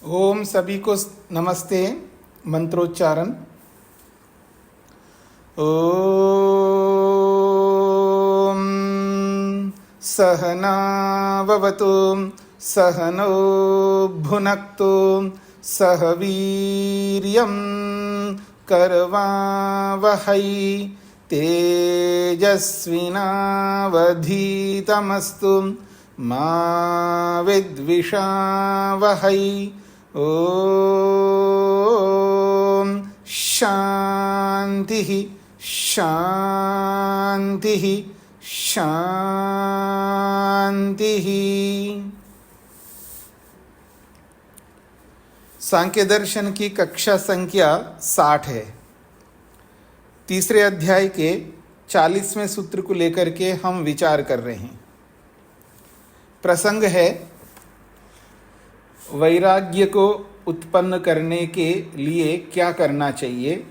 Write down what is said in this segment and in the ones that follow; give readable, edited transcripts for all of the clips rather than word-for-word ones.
ओम सभी को नमस्ते। मंत्रोच्चारण। ओम सहनाववतु सहनौ भुनक्तु सह वीर्यं करवावहै तेजस्विनावधीतमस्तु मा विद्विषावहै। ओम शांति शांति शांति। सांख्य दर्शन की कक्षा संख्या 60 है। तीसरे अध्याय के 40वें सूत्र को लेकर के हम विचार कर रहे हैं। प्रसंग है वैराग्य को उत्पन्न करने के लिए क्या करना चाहिए।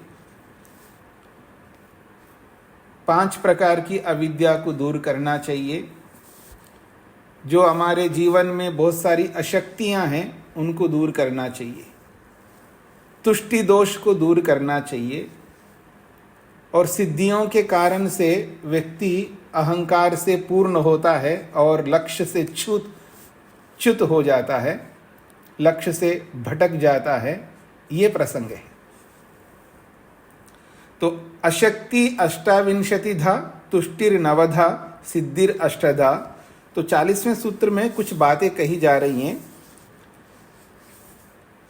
5 प्रकार की अविद्या को दूर करना चाहिए। जो हमारे जीवन में बहुत सारी अशक्तियां हैं उनको दूर करना चाहिए। तुष्टि दोष को दूर करना चाहिए। और सिद्धियों के कारण से व्यक्ति अहंकार से पूर्ण होता है और लक्ष्य से च्युत हो जाता है, लक्ष्य से भटक जाता है। ये प्रसंग है। तो अशक्ति 28 तुष्टिर 9 सिद्धिर 8। तो 40वें सूत्र में कुछ बातें कही जा रही हैं।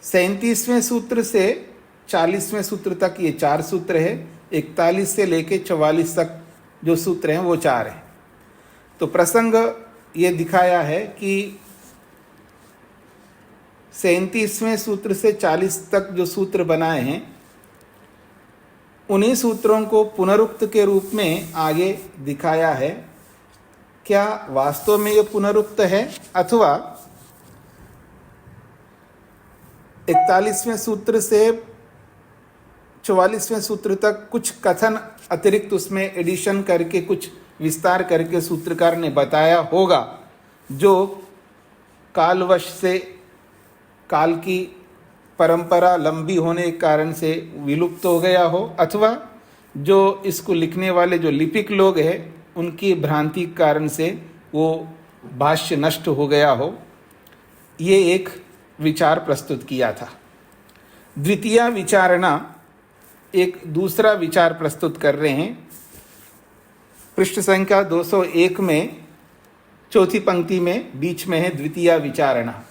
37वें सूत्र से 40वें सूत्र तक ये 4 सूत्र है। 41 से लेके 44 तक जो सूत्र हैं वो 4 हैं। तो प्रसंग ये दिखाया है कि 37वें सूत्र से 40 तक जो सूत्र बनाए हैं उन्हीं सूत्रों को पुनरुक्त के रूप में आगे दिखाया है। क्या वास्तव में ये पुनरुक्त है अथवा 41वें सूत्र से 44वें सूत्र तक कुछ कथन अतिरिक्त उसमें एडिशन करके कुछ विस्तार करके सूत्रकार ने बताया होगा, जो कालवश से काल की परंपरा लंबी होने के कारण से विलुप्त हो गया हो, अथवा जो इसको लिखने वाले जो लिपिक लोग हैं उनकी भ्रांति के कारण से वो भाष्य नष्ट हो गया हो। ये एक विचार प्रस्तुत किया था। द्वितीय विचारणा एक दूसरा विचार प्रस्तुत कर रहे हैं। पृष्ठ संख्या 201 में चौथी पंक्ति में बीच में है द्वितीय विचारणा।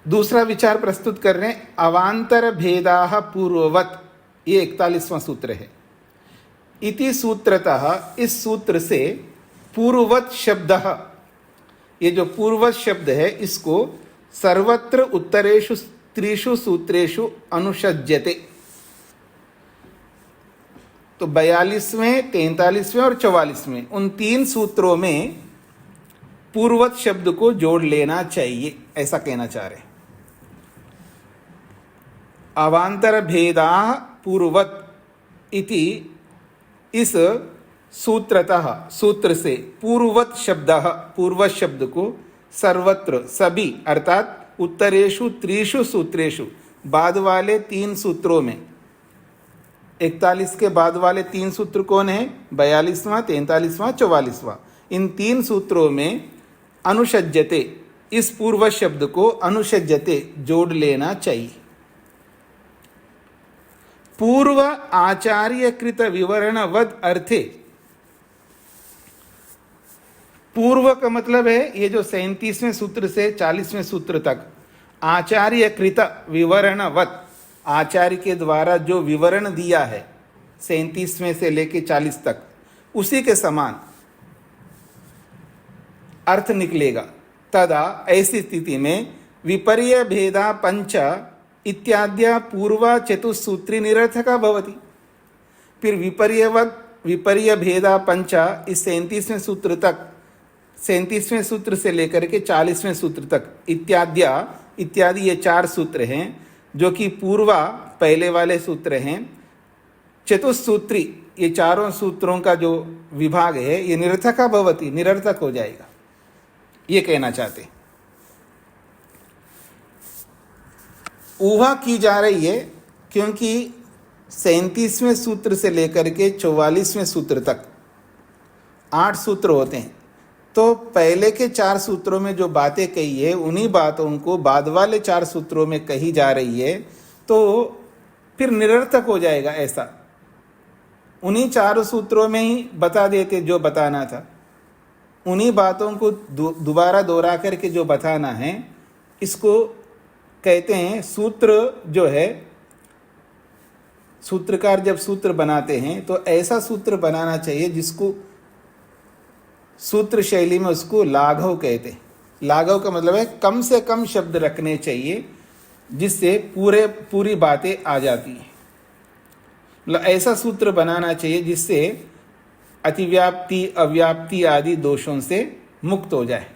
दूसरा विचार प्रस्तुत कर रहे हैं अवांतर भेदाः पूर्ववत्। ये 41वां सूत्र है। इति सूत्रतः, इस सूत्र से पूर्ववत् शब्द, ये जो पूर्ववत् शब्द है इसको सर्वत्र उत्तरेषु त्रिषु सूत्रेषु अनुषज्यते। तो 42वें, 43वें और 44वें उन 3 सूत्रों में पूर्ववत् शब्द को जोड़ लेना चाहिए, ऐसा कहना चाह रहे हैं। अवांतर भेदाः पूर्ववत् इति, इस सूत्रतः, सूत्र से पूर्ववत् शब्द, पूर्ववत् शब्द को सर्वत्र, सभी अर्थात उत्तरेषु त्रिषु सूत्रेषु, बाद वाले 3 सूत्रों में। 41 के बाद वाले 3 सूत्र कौन है? 42वां, 43वां, 44वां। इन 3 सूत्रों में अनुषज्यते, इस पूर्व शब्द को अनुषज्यते जोड़ लेना चाहिए। पूर्व आचार्यकृत विवरणवद अर्थे, पूर्व का मतलब है ये जो 37वें सूत्र से 40वें सूत्र तक आचार्यकृत विवरणवत, आचार्य के द्वारा जो विवरण दिया है 37वें से लेके 40 तक, उसी के समान अर्थ निकलेगा। तदा, ऐसी स्थिति में विपर्य भेदा पंच इत्याद्या पूर्व चतुसूत्री निरर्थका भवति। फिर विपर्य भेदा पंच, इस 37वें सूत्र तक, 37वें सूत्र से लेकर के 40वें सूत्र तक, इत्याद्या, इत्यादि ये 4 सूत्र हैं जो कि पूर्वा पहले वाले सूत्र हैं, चतुसूत्री ये 4 सूत्रों का जो विभाग है ये निरर्थका भवति, निरर्थक हो जाएगा। ये कहना चाहते। ऊहा की जा रही है क्योंकि 37वें सूत्र से लेकर के 44वें सूत्र तक 8 सूत्र होते हैं। तो पहले के 4 सूत्रों में जो बातें कही है उन्हीं बातों को बाद वाले 4 सूत्रों में कही जा रही है, तो फिर निरर्थक हो जाएगा। ऐसा उन्हीं 4 सूत्रों में ही बता देते जो बताना था, उन्हीं बातों को दोबारा दोहरा करके जो बताना है, इसको कहते हैं सूत्र। जो है सूत्रकार जब सूत्र बनाते हैं तो ऐसा सूत्र बनाना चाहिए जिसको सूत्र शैली में उसको लाघव कहते हैं। लाघव का मतलब है कम से कम शब्द रखने चाहिए जिससे पूरी बातें आ जाती हैं। मतलब ऐसा सूत्र बनाना चाहिए जिससे अतिव्याप्ति अव्याप्ति आदि दोषों से मुक्त हो जाए।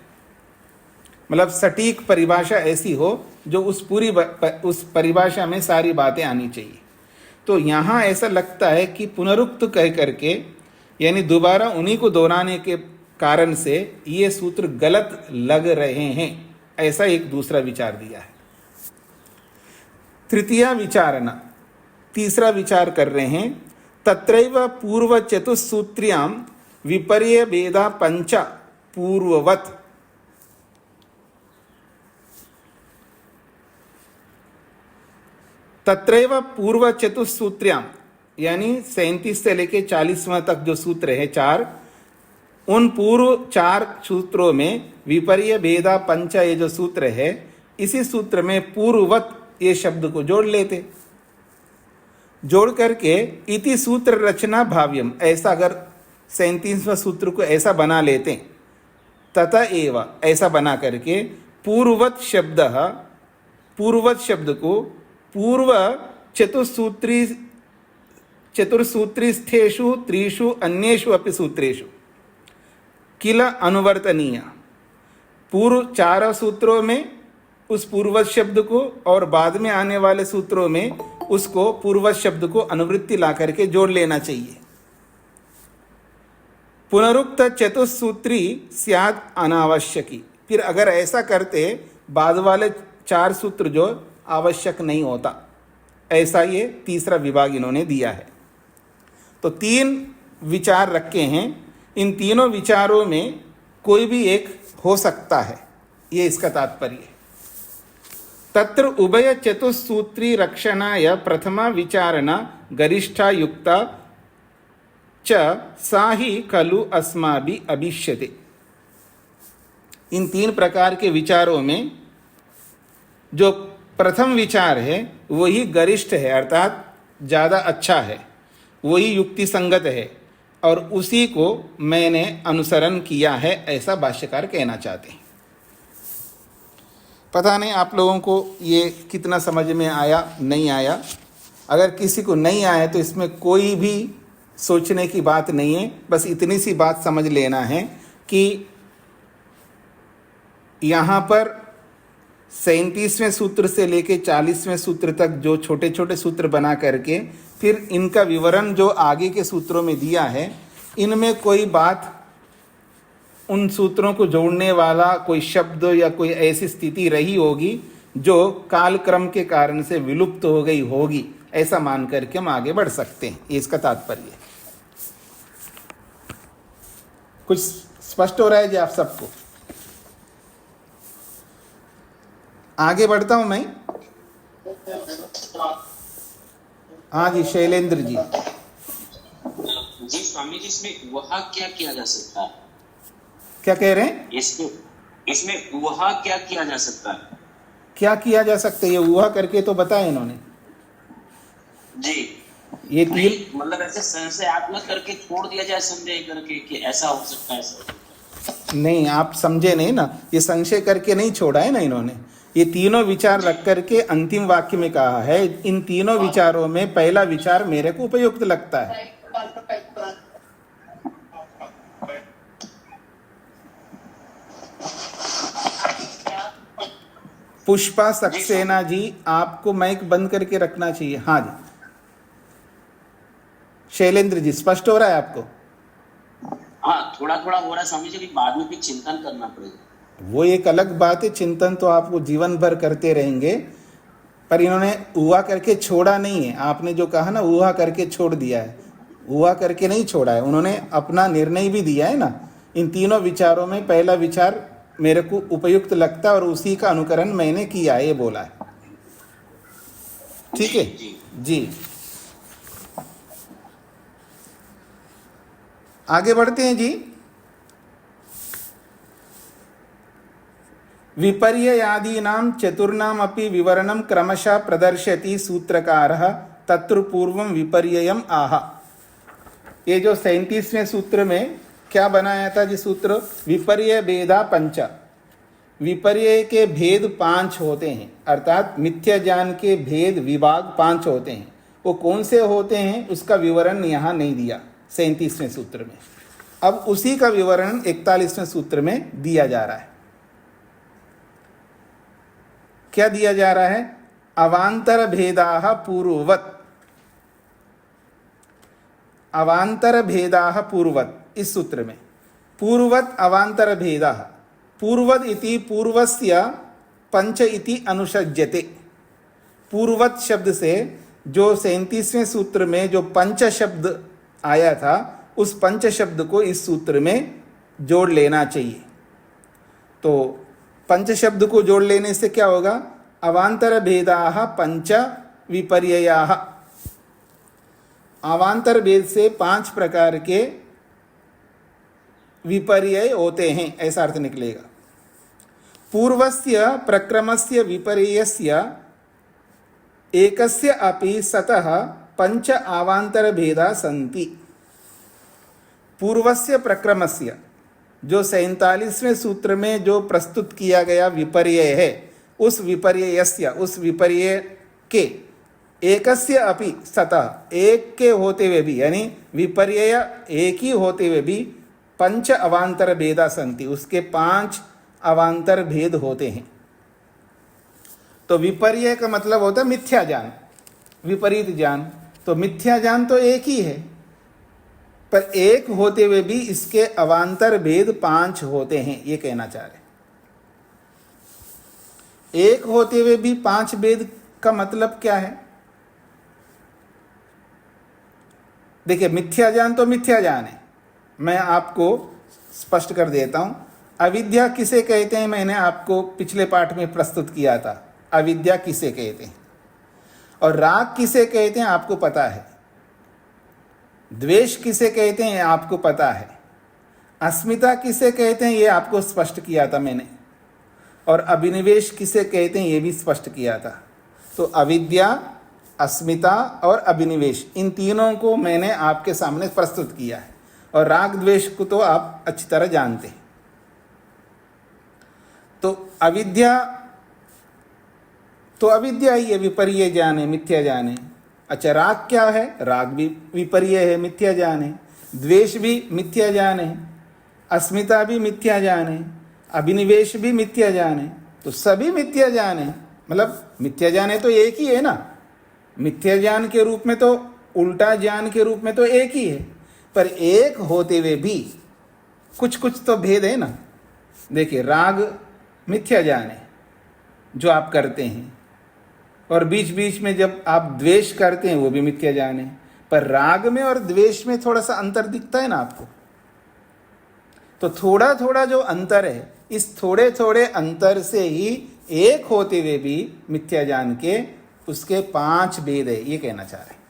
मतलब सटीक परिभाषा ऐसी हो जो उस परिभाषा में सारी बातें आनी चाहिए। तो यहाँ ऐसा लगता है कि पुनरुक्त कह करके, यानी दोबारा उन्हीं को दोहराने के कारण से ये सूत्र गलत लग रहे हैं, ऐसा एक दूसरा विचार दिया है। तृतीया विचारणा, तीसरा विचार कर रहे हैं। तत्रैव पूर्व चतुस्सूत्र्यां विपर्य भेदा पंच पूर्ववत। तत्रैव पूर्व चतुस्सूत्र्यां, यानी 37 से लेके 40वां तक जो सूत्र है 4, उन पूर्व 4 सूत्रों में विपर्य भेदा पंच ये जो सूत्र है, इसी सूत्र में पूर्ववत ये शब्द को जोड़ लेते। जोड़ करके इति सूत्र रचना भाव्यम, ऐसा अगर 37वां सूत्र को ऐसा बना लेते, तथा एव ऐसा बना करके पूर्ववत शब्द को पूर्व चतुर्सूत्रीस्थेषु 3 अन्येषु अपि सूत्रेषु किल अनुवर्तनीय। पूर्व 4 सूत्रों में उस पूर्वज शब्द को और बाद में आने वाले सूत्रों में उसको पूर्वज शब्द को अनुवृत्ति ला करके जोड़ लेना चाहिए। पुनरुक्त चतुस्सूत्री स्याद अनावश्यकी। फिर अगर ऐसा करते बाद वाले 4 सूत्र जो आवश्यक नहीं होता, ऐसा ये तीसरा विभाग इन्होंने दिया है। तो 3 विचार रखे हैं। इन तीनों विचारों में कोई भी एक हो सकता है, ये इसका तात्पर्य है। तत्र उभय चतुस्सूत्री रक्षणाय प्रथमा विचारणा गरिष्ठा युक्ता च सा ही खलु अस्माभिः अभिष्यते। इन 3 प्रकार के विचारों में जो प्रथम विचार है वही गरिष्ठ है, अर्थात ज़्यादा अच्छा है, वही युक्ति संगत है और उसी को मैंने अनुसरण किया है, ऐसा भाष्यकार कहना चाहते हैं। पता नहीं आप लोगों को ये कितना समझ में आया नहीं आया। अगर किसी को नहीं आया तो इसमें कोई भी सोचने की बात नहीं है, बस इतनी सी बात समझ लेना है कि यहाँ पर 37वें सूत्र से लेके 40वें सूत्र तक जो छोटे छोटे सूत्र बना करके फिर इनका विवरण जो आगे के सूत्रों में दिया है, इनमें कोई बात उन सूत्रों को जोड़ने वाला कोई शब्द या कोई ऐसी स्थिति रही होगी जो कालक्रम के कारण से विलुप्त हो गई होगी, ऐसा मान करके हम आगे बढ़ सकते हैं। ये इसका तात्पर्य है। कुछ स्पष्ट हो रहा है जी आप सबको? आगे बढ़ता हूं मैं। हाँ जी, शैलेंद्र जी। जी स्वामी जी, इसमें वहा क्या किया जा सकता है? क्या कह रहे हैं? इसमें वहा क्या किया जा सकता है? क्या किया जा सकता है, ये वहा करके तो बताया इन्होंने जी। ये 3 मतलब ऐसे संशयात्मक करके छोड़ दिया जाए, संदेह करके कि ऐसा हो सकता है ऐसा। नहीं, आप समझे नहीं ना, ये संशय करके नहीं छोड़ा है ना इन्होंने। ये तीनों विचार रख करके अंतिम वाक्य में कहा है, इन तीनों विचारों में पहला विचार मेरे को उपयुक्त लगता है। पुष्पा सक्सेना जी, आपको माइक बंद करके रखना चाहिए। हाँ जी शैलेंद्र जी, स्पष्ट हो रहा है आपको? हाँ, थोड़ा थोड़ा हो रहा है स्वामी जी, बाद में भी चिंतन करना पड़ेगा। वो एक अलग बात है, चिंतन तो आपको जीवन भर करते रहेंगे, पर इन्होंने हुआ करके छोड़ा नहीं है। आपने जो कहा ना हुआ करके छोड़ दिया है, हुआ करके नहीं छोड़ा है, उन्होंने अपना निर्णय भी दिया है ना। इन तीनों विचारों में पहला विचार मेरे को उपयुक्त लगता है और उसी का अनुकरण मैंने किया है, ये बोला है। ठीक है जी। आगे बढ़ते हैं जी। विपर्ययादीनां चतुर्णाम अपि विवरणं क्रमशः प्रदर्शयति सूत्रकारः, तत्र पूर्वं विपर्ययम् आह। ये जो 37वें सूत्र में क्या बनाया था जी सूत्र, विपर्य भेदा पंच, विपर्य के भेद 5 होते हैं, अर्थात मिथ्या ज्ञान के भेद विभाग 5 होते हैं। वो कौन से होते हैं उसका विवरण यहाँ नहीं दिया 37वें सूत्र में। अब उसी का विवरण 41वें सूत्र में दिया जा रहा है। क्या दिया जा रहा है? अवांतर भेदाः पूर्ववत्, अवांतर भेदाः पूर्ववत्। इस सूत्र में पूर्ववत् अवांतर भेदाः, पूर्ववत् इति पूर्वस्य पंच इति अनुसज्यते। पूर्ववत् शब्द से जो 37वें सूत्र में जो पंच शब्द आया था, उस पंच शब्द को इस सूत्र में जोड़ लेना चाहिए। तो पंच शब्द को जोड़ लेने से क्या होगा? अवांतर भेदाः पंच विपर्ययाः। अवांतर भेद से 5 प्रकार के विपर्यय होते हैं, ऐसा अर्थ निकलेगा। पूर्वस्य प्रक्रमस्य विपर्ययस्य एकस्य अपि सतः पंच अवांतर भेदा सन्ति। पूर्वस्य प्रक्रमस्य, जो 47वें सूत्र में जो प्रस्तुत किया गया विपर्यय है, उस विपर्ययस्य, उस विपर्यय के एकस्य अपि सतः, एक के होते हुए भी, यानी विपर्यय एक ही होते हुए भी पंच अवांतर भेदा संति, उसके 5 अवांतर भेद होते हैं। तो विपर्यय का मतलब होता है मिथ्या ज्ञान, विपरीत ज्ञान। तो मिथ्या ज्ञान तो एक ही है, पर एक होते हुए भी इसके अवांतर भेद 5 होते हैं, ये कहना चाह रहे। एक होते हुए भी 5 भेद का मतलब क्या है? देखिए, मिथ्या ज्ञान तो मिथ्या ज्ञान है, मैं आपको स्पष्ट कर देता हूं। अविद्या किसे कहते हैं, मैंने आपको पिछले पाठ में प्रस्तुत किया था। अविद्या किसे कहते हैं और राग किसे कहते हैं आपको पता है। द्वेष किसे कहते हैं आपको पता है। अस्मिता किसे कहते हैं ये आपको स्पष्ट किया था मैंने। और अभिनिवेश किसे कहते हैं ये भी स्पष्ट किया था। तो अविद्या, अस्मिता और अभिनिवेश, इन तीनों को मैंने आपके सामने प्रस्तुत किया है। और राग द्वेष को तो आप अच्छी तरह जानते हैं। तो अविद्या ही है, विपर्य ज्ञान है, मिथ्या ज्ञान है। अच्छा, राग क्या है? राग भी विपर्य है, मिथ्या ज्ञान है। द्वेष भी मिथ्या ज्ञान है, अस्मिता भी मिथ्या ज्ञान है, अभिनिवेश भी मिथ्या ज्ञान है। तो सभी मिथ्या ज्ञान है, मतलब मिथ्या ज्ञान है तो एक ही है ना। मिथ्या ज्ञान के रूप में तो, उल्टा ज्ञान के रूप में तो एक ही है, पर एक होते हुए भी कुछ कुछ तो भेद है ना। देखिए, राग मिथ्या ज्ञान है जो आप करते हैं, और बीच बीच में जब आप द्वेष करते हैं वो भी मिथ्या ज्ञान है। पर राग में और द्वेष में थोड़ा सा अंतर दिखता है ना आपको। तो थोड़ा थोड़ा जो अंतर है, इस थोड़े थोड़े अंतर से ही एक होते हुए भी मिथ्या ज्ञान के उसके 5 भेद है, ये कहना चाह रहे हैं।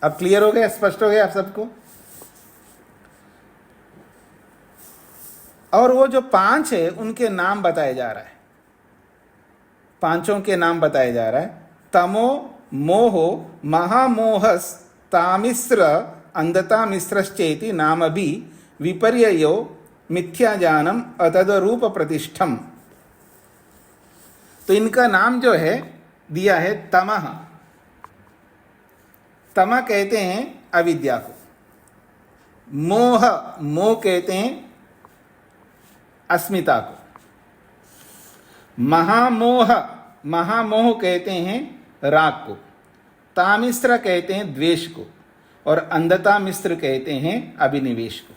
अब क्लियर हो गया, स्पष्ट हो गया आप सबको? और वो जो 5 है उनके नाम बताए जा रहा है। 5 के नाम बताया जा रहा है। तमो मोहो महामोहस तामिश्र अंधता मिश्रश्चेति नाम भी विपर्ययो मिथ्याज्ञानम अतदरूप प्रतिष्ठम। तो इनका नाम जो है दिया है तमः। तम कहते हैं अविद्या को, मोह, मोह कहते हैं अस्मिता को, महामोह, महामोह कहते हैं राग को, तामिश्र कहते हैं द्वेष को, और अंधता मिश्र कहते हैं अभिनिवेश को।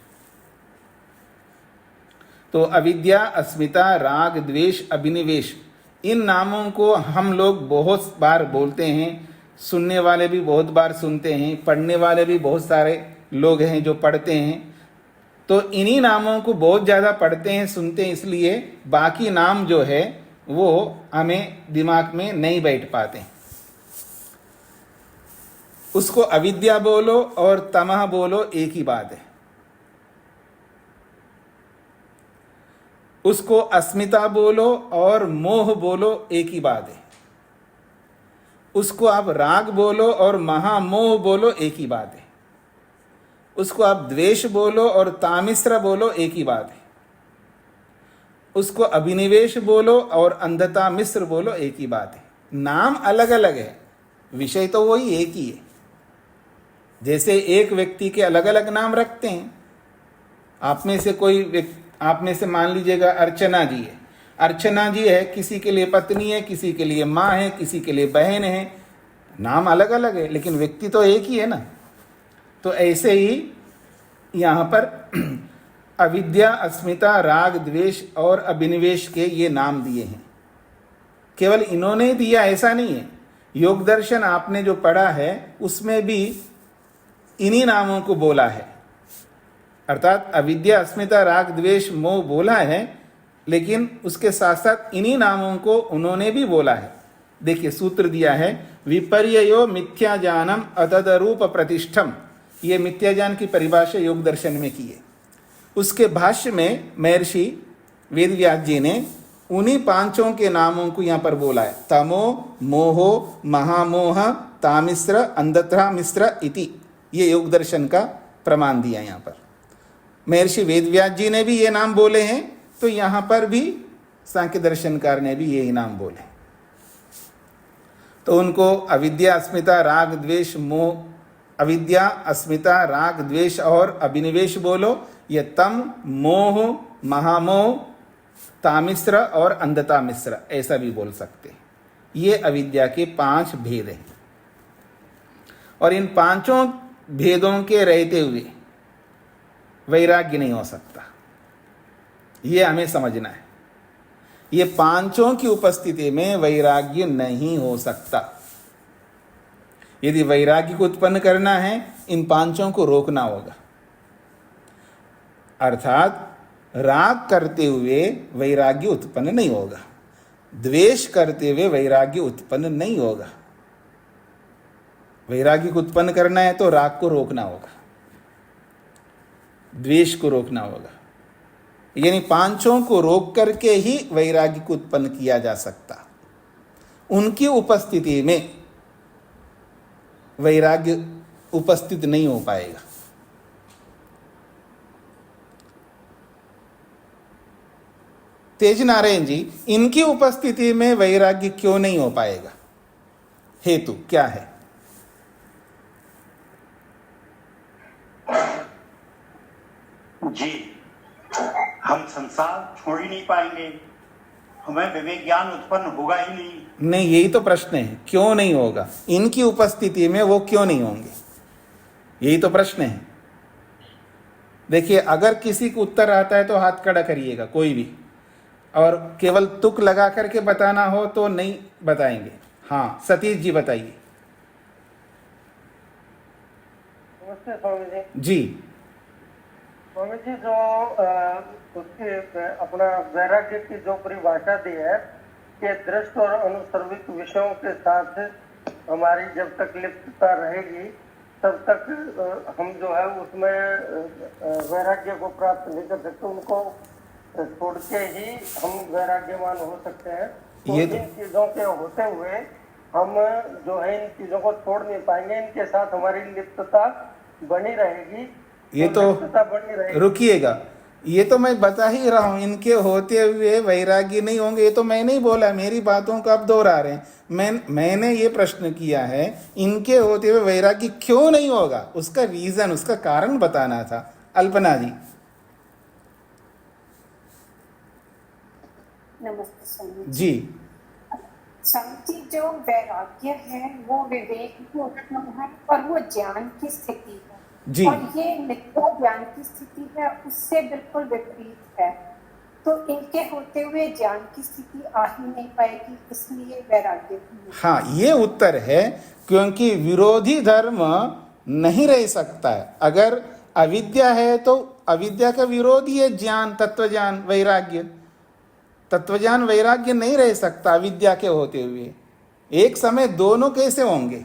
तो अविद्या, अस्मिता, राग, द्वेष, अभिनिवेश, इन नामों को हम लोग बहुत बार बोलते हैं, सुनने वाले भी बहुत बार सुनते हैं, पढ़ने वाले भी बहुत सारे लोग हैं जो पढ़ते हैं। तो इन्हीं नामों को बहुत ज़्यादा पढ़ते हैं, सुनते हैं, इसलिए बाकी नाम जो है वो हमें दिमाग में नहीं बैठ पाते। उसको अविद्या बोलो और तमह बोलो, एक ही बात है। उसको अस्मिता बोलो और मोह बोलो, एक ही बात है। उसको आप राग बोलो और महामोह बोलो, एक ही बात है। उसको आप द्वेष बोलो और तामिश्र बोलो, एक ही बात है। उसको अभिनिवेश बोलो और अंधता मिश्र बोलो, एक ही बात है। नाम अलग अलग है, विषय तो वही एक ही है। जैसे एक व्यक्ति के अलग अलग नाम रखते हैं, आप में से कोई आप में से मान लीजिएगा अर्चना जी है, अर्चना जी है, किसी के लिए पत्नी है, किसी के लिए माँ है, किसी के लिए बहन है, नाम अलग अलग है लेकिन व्यक्ति तो एक ही है ना। तो ऐसे ही यहाँ पर अविद्या, अस्मिता, राग, द्वेष और अभिनिवेश के ये नाम दिए हैं। केवल इन्होंने दिया ऐसा नहीं है, योग दर्शन आपने जो पढ़ा है उसमें भी इन्हीं नामों को बोला है। अर्थात अविद्या, अस्मिता, राग, द्वेष, मोह बोला है, लेकिन उसके साथ साथ इन्हीं नामों को उन्होंने भी बोला है। देखिए सूत्र दिया है, विपर्ययो मिथ्याज्ञानम अतदरूप प्रतिष्ठम। ये मिथ्याज्ञान की परिभाषा योग दर्शन में की है। उसके भाष्य में महर्षि वेदव्यास जी ने उन्हीं पांचों के नामों को यहाँ पर बोला है, तमो, मोहो, महामोह, तामिश्र, अंधता मिश्र इति। ये योग दर्शन का प्रमाण दिया यहाँ पर। महर्षि वेदव्यास जी ने भी ये नाम बोले हैं, तो यहाँ पर भी सांख्य दर्शनकार ने भी यही नाम बोले। तो उनको अविद्या, अस्मिता, राग, द्वेष, मोह, अविद्या, अस्मिता, राग, द्वेष और अभिनिवेश बोलो। ये तम, मोह, महामोह, तामिश्र और अंधता मिश्र, ऐसा भी बोल सकते हैं। ये अविद्या के 5 भेद हैं और इन पांचों भेदों के रहते हुए वैराग्य नहीं हो सकता, ये हमें समझना है। ये पांचों की उपस्थिति में वैराग्य नहीं हो सकता। यदि वैराग्य को उत्पन्न करना है, इन पांचों को रोकना होगा। अर्थात राग करते हुए वैराग्य उत्पन्न नहीं होगा, द्वेष करते हुए वैराग्य उत्पन्न नहीं होगा। वैराग्य को उत्पन्न करना है तो राग को रोकना होगा, द्वेष को रोकना होगा। यानी पांचों को रोक करके ही वैराग्य को उत्पन्न किया जा सकता। उनकी उपस्थिति में वैराग्य उपस्थित नहीं हो पाएगा। तेज नारायण जी, इनकी उपस्थिति में वैराग्य क्यों नहीं हो पाएगा? हेतु क्या है? जी, हम संसार छोड़ ही नहीं पाएंगे, हमें विवेक ज्ञान उत्पन्न होगा ही नहीं। यही तो प्रश्न है, क्यों नहीं होगा? इनकी उपस्थिति में वो क्यों नहीं होंगे, यही तो प्रश्न है। देखिए, अगर किसी को उत्तर आता है तो हाथ खड़ा करिएगा, कोई भी, और केवल तुक लगा करके बताना हो तो नहीं बताएंगे। हाँ, सतीश जी बताइए। नमस्ते स्वामी जी। जी, स्वामी जी, जो उसकी अपना वैराग्य की जो परिभाषा दी है कि दृष्ट और अनुसर्विक विषयों के साथ हमारी जब तक लिप्तता रहेगी तब तक हम जो है उसमें वैराग्य को प्राप्त नहीं कर सकते, उनको छोड़ के ही हम वैराग्यवान हो सकते हैं। तो ये इन चीजों के होते हुए हम जो है इन चीजों को छोड़ नहीं पाएंगे, इनके साथ हमारी लिप्तता बनी रहेगी। ये तो रुकिएगा, ये तो मैं बता ही रहा हूं, इनके होते हुए वैराग्य नहीं होंगे, ये तो मैं नहीं बोला, मेरी बातों को आप दोहरा रहे हैं। मैंने ये प्रश्न किया है, इनके होते हुए वैराग्य क्यों नहीं होगा, उसका रीजन, उसका कारण बताना था। अल्पना जी। नमस्ते स्वामी जी। स्वामी जी, जो वैराग्य है वो विवेक को उत्पन्न है और वो ज्ञान की स्थिति है जी। और ये मिथ्या ज्ञान की स्थिति है, उससे बिल्कुल विपरीत है। तो इनके होते हुए ज्ञान की स्थिति आ ही नहीं पाएगी, इसलिए वैराग्य की। हाँ, ये उत्तर है, क्योंकि विरोधी धर्म नहीं रह सकता है। अगर अविद्या है तो अविद्या का विरोधी है ज्ञान, तत्वज्ञान, वैराग्य। तत्वज्ञान वैराग्य नहीं रह सकता अविद्या के होते हुए। एक समय दोनों कैसे होंगे?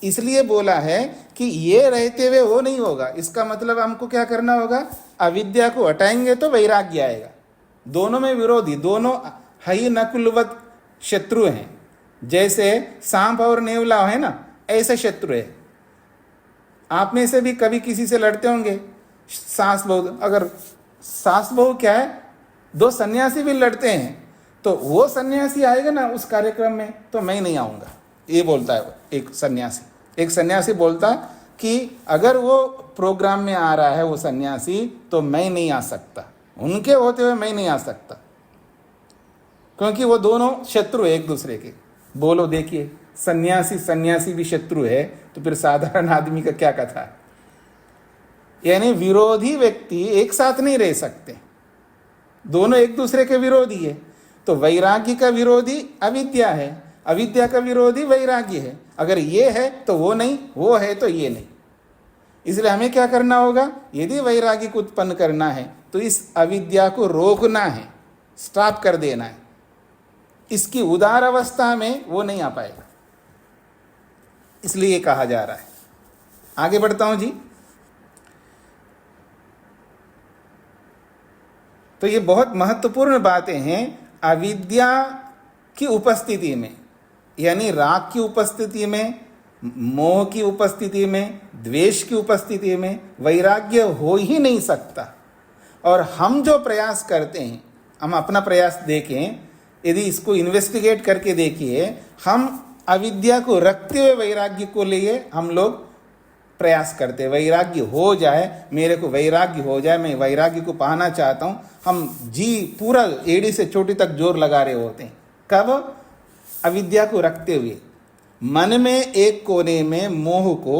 इसलिए बोला है कि ये रहते हुए वो नहीं होगा। इसका मतलब हमको क्या करना होगा? अविद्या को हटाएंगे तो वैराग्य आएगा। दोनों में विरोधी, दोनों हई नकुलवत शत्रु हैं। जैसे सांप और नेवला है ना, ऐसे शत्रु है। आप में से भी कभी किसी से लड़ते होंगे, सास बहू। अगर सास बहू क्या है, दो सन्यासी भी लड़ते हैं, तो वो सन्यासी आएगा ना उस कार्यक्रम में, तो मैं नहीं आऊँगा, ये बोलता है एक सन्यासी। एक सन्यासी बोलता कि अगर वो प्रोग्राम में आ रहा है वो सन्यासी, तो मैं नहीं आ सकता, उनके होते हुए मैं नहीं आ सकता, क्योंकि वो दोनों शत्रु है एक दूसरे के। बोलो देखिए, सन्यासी सन्यासी भी शत्रु है, तो फिर साधारण आदमी का क्या कथा है? यानी विरोधी व्यक्ति एक साथ नहीं रह सकते, दोनों एक दूसरे के विरोधी है। तो वैराग्य का विरोधी अविद्या है, अविद्या का विरोधी वैराग्य है। अगर ये है तो वो नहीं, वो है तो ये नहीं। इसलिए हमें क्या करना होगा? यदि वैराग्य को उत्पन्न करना है तो इस अविद्या को रोकना है, स्टॉप कर देना है। इसकी उदार अवस्था में वो नहीं आ पाएगा, इसलिए कहा जा रहा है। आगे बढ़ता हूं जी। तो ये बहुत महत्वपूर्ण बातें हैं। अविद्या की उपस्थिति में, यानी राग की उपस्थिति में, मोह की उपस्थिति में, द्वेष की उपस्थिति में वैराग्य हो ही नहीं सकता। और हम जो प्रयास करते हैं, हम अपना प्रयास देखें, यदि इसको इन्वेस्टिगेट करके देखिए, हम अविद्या को रखते हुए वैराग्य को लिए हम लोग प्रयास करते हैं। वैराग्य हो जाए, मेरे को वैराग्य हो जाए, मैं वैराग्य को पाना चाहता हूँ, हम जी पूरा एड़ी से चोटी तक जोर लगा रहे होते हैं। कब? अविद्या को रखते हुए। मन में एक कोने में मोह को,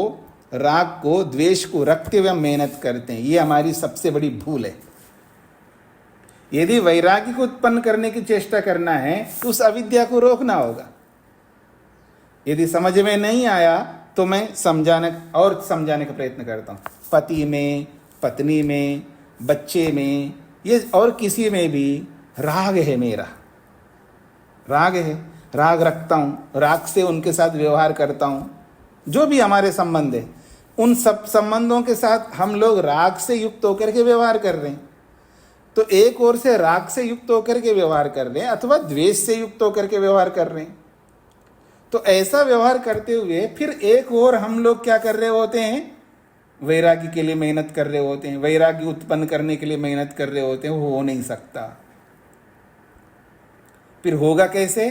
राग को, द्वेष को रखते हुए हम मेहनत करते हैं। ये हमारी सबसे बड़ी भूल है। यदि वैराग्य को उत्पन्न करने की चेष्टा करना है तो उस अविद्या को रोकना होगा। यदि समझ में नहीं आया तो मैं समझाने का प्रयत्न करता हूँ। पति में, पत्नी में, बच्चे में, ये और किसी में भी राग है, मेरा राग है, राग रखता हूँ, राग से उनके साथ व्यवहार करता हूँ। जो भी हमारे संबंध है, उन सब संबंधों के साथ हम लोग राग से युक्त होकर के व्यवहार कर रहे हैं। तो एक ओर से राग से युक्त होकर के व्यवहार कर रहे हैं अथवा द्वेष से युक्त होकर के व्यवहार कर रहे हैं। तो ऐसा व्यवहार करते हुए फिर एक ओर हम लोग क्या कर रहे होते हैं? वैराग्य के लिए मेहनत कर रहे होते हैं, वैराग्य उत्पन्न करने के लिए मेहनत कर रहे होते हैं। वो हो नहीं सकता। फिर होगा कैसे?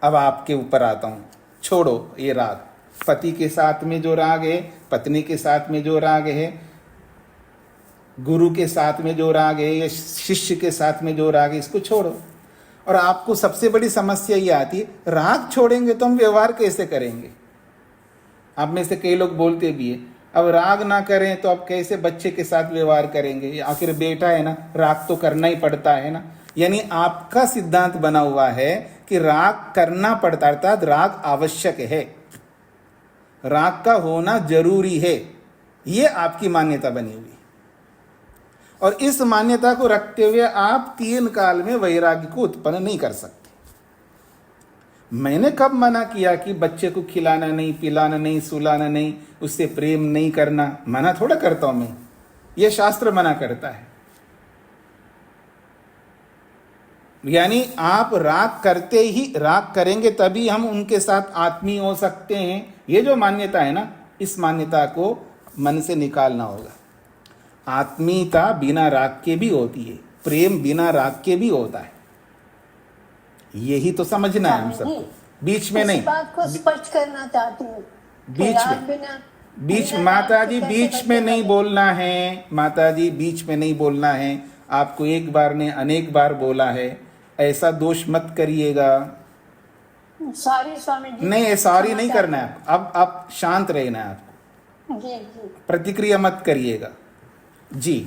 अब आपके ऊपर आता हूं। छोड़ो ये राग। पति के साथ में जो राग है, पत्नी के साथ में जो राग है, गुरु के साथ में जो राग है, या शिष्य के साथ में जो राग है, इसको छोड़ो। और आपको सबसे बड़ी समस्या ये आती है, राग छोड़ेंगे तो हम व्यवहार कैसे करेंगे? आप में से कई लोग बोलते भी है, अब राग ना करें तो अब कैसे बच्चे के साथ व्यवहार करेंगे? आखिर बेटा है ना, राग तो करना ही पड़ता है ना। यानी आपका सिद्धांत बना हुआ है कि राग करना पड़ता, अर्थात राग आवश्यक है, राग का होना जरूरी है। ये आपकी मान्यता बनी हुई। और इस मान्यता को रखते हुए आप तीन काल में वैराग्य को उत्पन्न नहीं कर सकते। मैंने कब मना किया कि बच्चे को खिलाना नहीं, पिलाना नहीं, सुलाना नहीं, उससे प्रेम नहीं करना? मना थोड़ा करता हूं मैं, यह शास्त्र मना करता है। यानी आप राग करते ही, राग करेंगे तभी हम उनके साथ आत्मीय हो सकते हैं। ये जो मान्यता है ना, इस मान्यता को मन से निकालना होगा। आत्मीयता बिना राग के भी होती है, प्रेम बिना राग के भी होता है। यही तो समझना है हम सबको, बीच में नहीं। बात को स्पष्ट करना चाहती हूँ। बीच माता जी बीच में नहीं बोलना है, माता जी बीच में नहीं बोलना है। आपको एक बार ने अनेक बार बोला है, ऐसा दोष मत करिएगा। सॉरी स्वामी जी। नहीं, सॉरी नहीं करना है। अब आप शांत रहना है आपको, जी जी। प्रतिक्रिया मत करिएगा जी।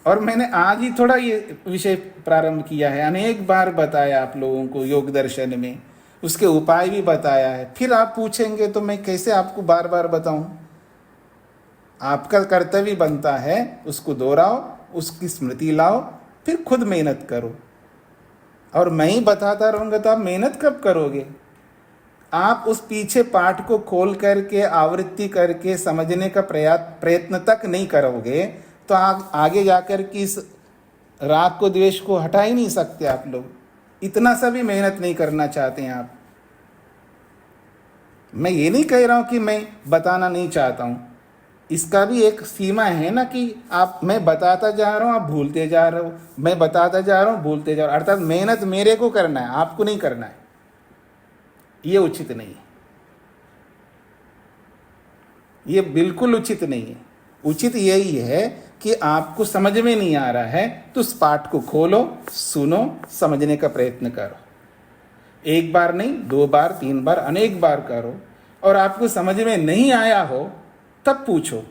और मैंने आज ही थोड़ा ये विषय प्रारंभ किया है, अनेक बार बताया आप लोगों को योग दर्शन में, उसके उपाय भी बताया है। फिर आप पूछेंगे तो मैं कैसे आपको बार बार बताऊं? आपका कर्तव्य बनता है उसको दोहराओ, उसकी स्मृति लाओ, फिर खुद मेहनत करो। और मैं ही बताता रहूंगा तो आप मेहनत कब करोगे? आप उस पीछे पाठ को खोल करके आवृत्ति करके समझने का प्रयत्न तक नहीं करोगे तो आप आगे जाकर के इस राग को, द्वेष को हटा ही नहीं सकते आप लोग। इतना सा भी मेहनत नहीं करना चाहते हैं आप। मैं ये नहीं कह रहा हूं कि मैं बताना नहीं चाहता हूं, इसका भी एक सीमा है ना कि आप, मैं बताता जा रहा हूं, आप भूलते जा रहे हो, मैं बताता जा रहा हूं, भूलते जा रहा हूं। अर्थात मेहनत मेरे को करना है, आपको नहीं करना है। ये उचित नहीं है, ये बिल्कुल उचित नहीं है। उचित यही है कि आपको समझ में नहीं आ रहा है तो उस पाठ को खोलो, सुनो, समझने का प्रयत्न करो। एक बार नहीं, 2 बार, 3 बार, अनेक बार करो। और आपको समझ में नहीं आया हो तब पूछो।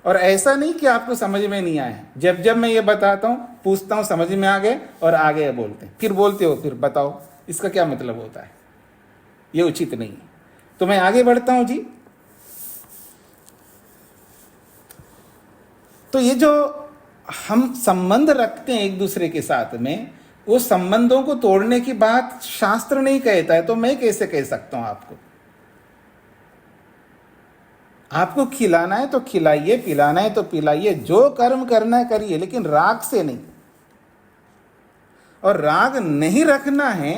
और ऐसा नहीं कि आपको समझ में नहीं आया, जब जब मैं ये बताता हूं, पूछता हूं समझ में आ गए और आ गए बोलते हैं, फिर बोलते हो, फिर बताओ इसका क्या मतलब होता है। ये उचित नहीं है। तो मैं आगे बढ़ता हूं जी। तो ये जो हम संबंध रखते हैं एक दूसरे के साथ में, वो संबंधों को तोड़ने की बात शास्त्र नहीं कहता है, तो मैं कैसे कह सकता हूं आपको? आपको खिलाना है तो खिलाइए, पिलाना है तो पिलाइए, जो कर्म करना है करिए, लेकिन राग से नहीं। और राग नहीं रखना है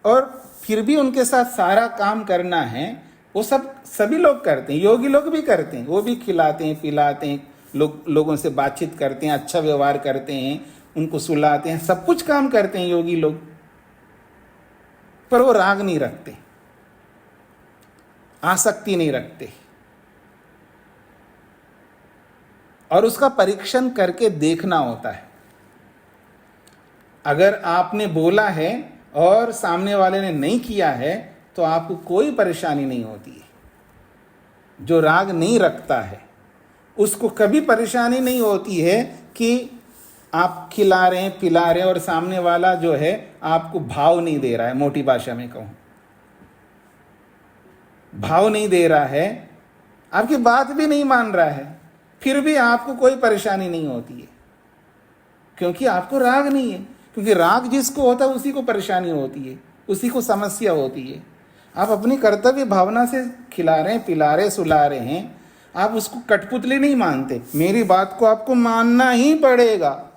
और फिर भी उनके साथ सारा काम करना है, वो सभी लोग करते हैं, योगी लोग भी करते हैं। वो भी खिलाते हैं, पिलाते हैं, लोगों से बातचीत करते हैं, अच्छा व्यवहार करते हैं, उनको सुलाते हैं, सब कुछ काम करते हैं योगी लोग, पर वो राग नहीं रखते, आसक्ति नहीं रखते। और उसका परीक्षण करके देखना होता है। अगर आपने बोला है और सामने वाले ने नहीं किया है तो आपको कोई परेशानी नहीं होती है। जो राग नहीं रखता है उसको कभी परेशानी नहीं होती है कि आप खिला रहे हैं, पिला रहे हैं और सामने वाला जो है आपको भाव नहीं दे रहा है। मोटी भाषा में कहूं, भाव नहीं दे रहा है, आपकी बात भी नहीं मान रहा है, फिर भी आपको कोई परेशानी नहीं होती है, क्योंकि आपको राग नहीं है। क्योंकि राग जिसको होता है उसी को परेशानी होती है, उसी को समस्या होती है। आप अपनी कर्तव्य भावना से खिला रहे हैं, पिला रहे, सुला रहे हैं, आप उसको कठपुतली नहीं मानते, मेरी बात को आपको मानना ही पड़ेगा,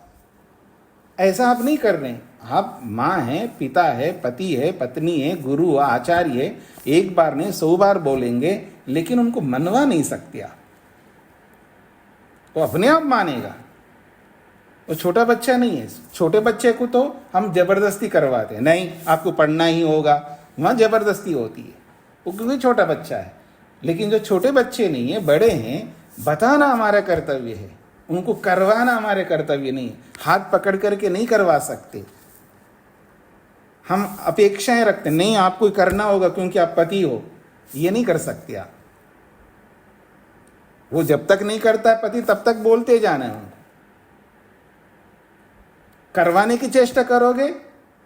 ऐसा आप नहीं कर रहे हैं। आप माँ हैं, पिता है, पति है, पत्नी है, गुरु, आचार्य है, एक बार नहीं 100 बार बोलेंगे, लेकिन उनको मनवा नहीं सकते आप। वो अपने आप मानेगा। वो छोटा बच्चा नहीं है। छोटे बच्चे को तो हम जबरदस्ती करवाते हैं, नहीं आपको पढ़ना ही होगा, वहाँ जबरदस्ती होती है, वो क्योंकि छोटा बच्चा है। लेकिन जो छोटे बच्चे नहीं है, बड़े हैं, बताना हमारा कर्तव्य है, उनको करवाना हमारे कर्तव्य नहीं है। हाथ पकड़ करके नहीं करवा सकते, हम अपेक्षाएं रखते, नहीं आपको करना होगा क्योंकि आप पति हो, ये नहीं कर सकते आप। वो जब तक नहीं करता है पति, तब तक बोलते जाना है उनको। करवाने की चेष्टा करोगे,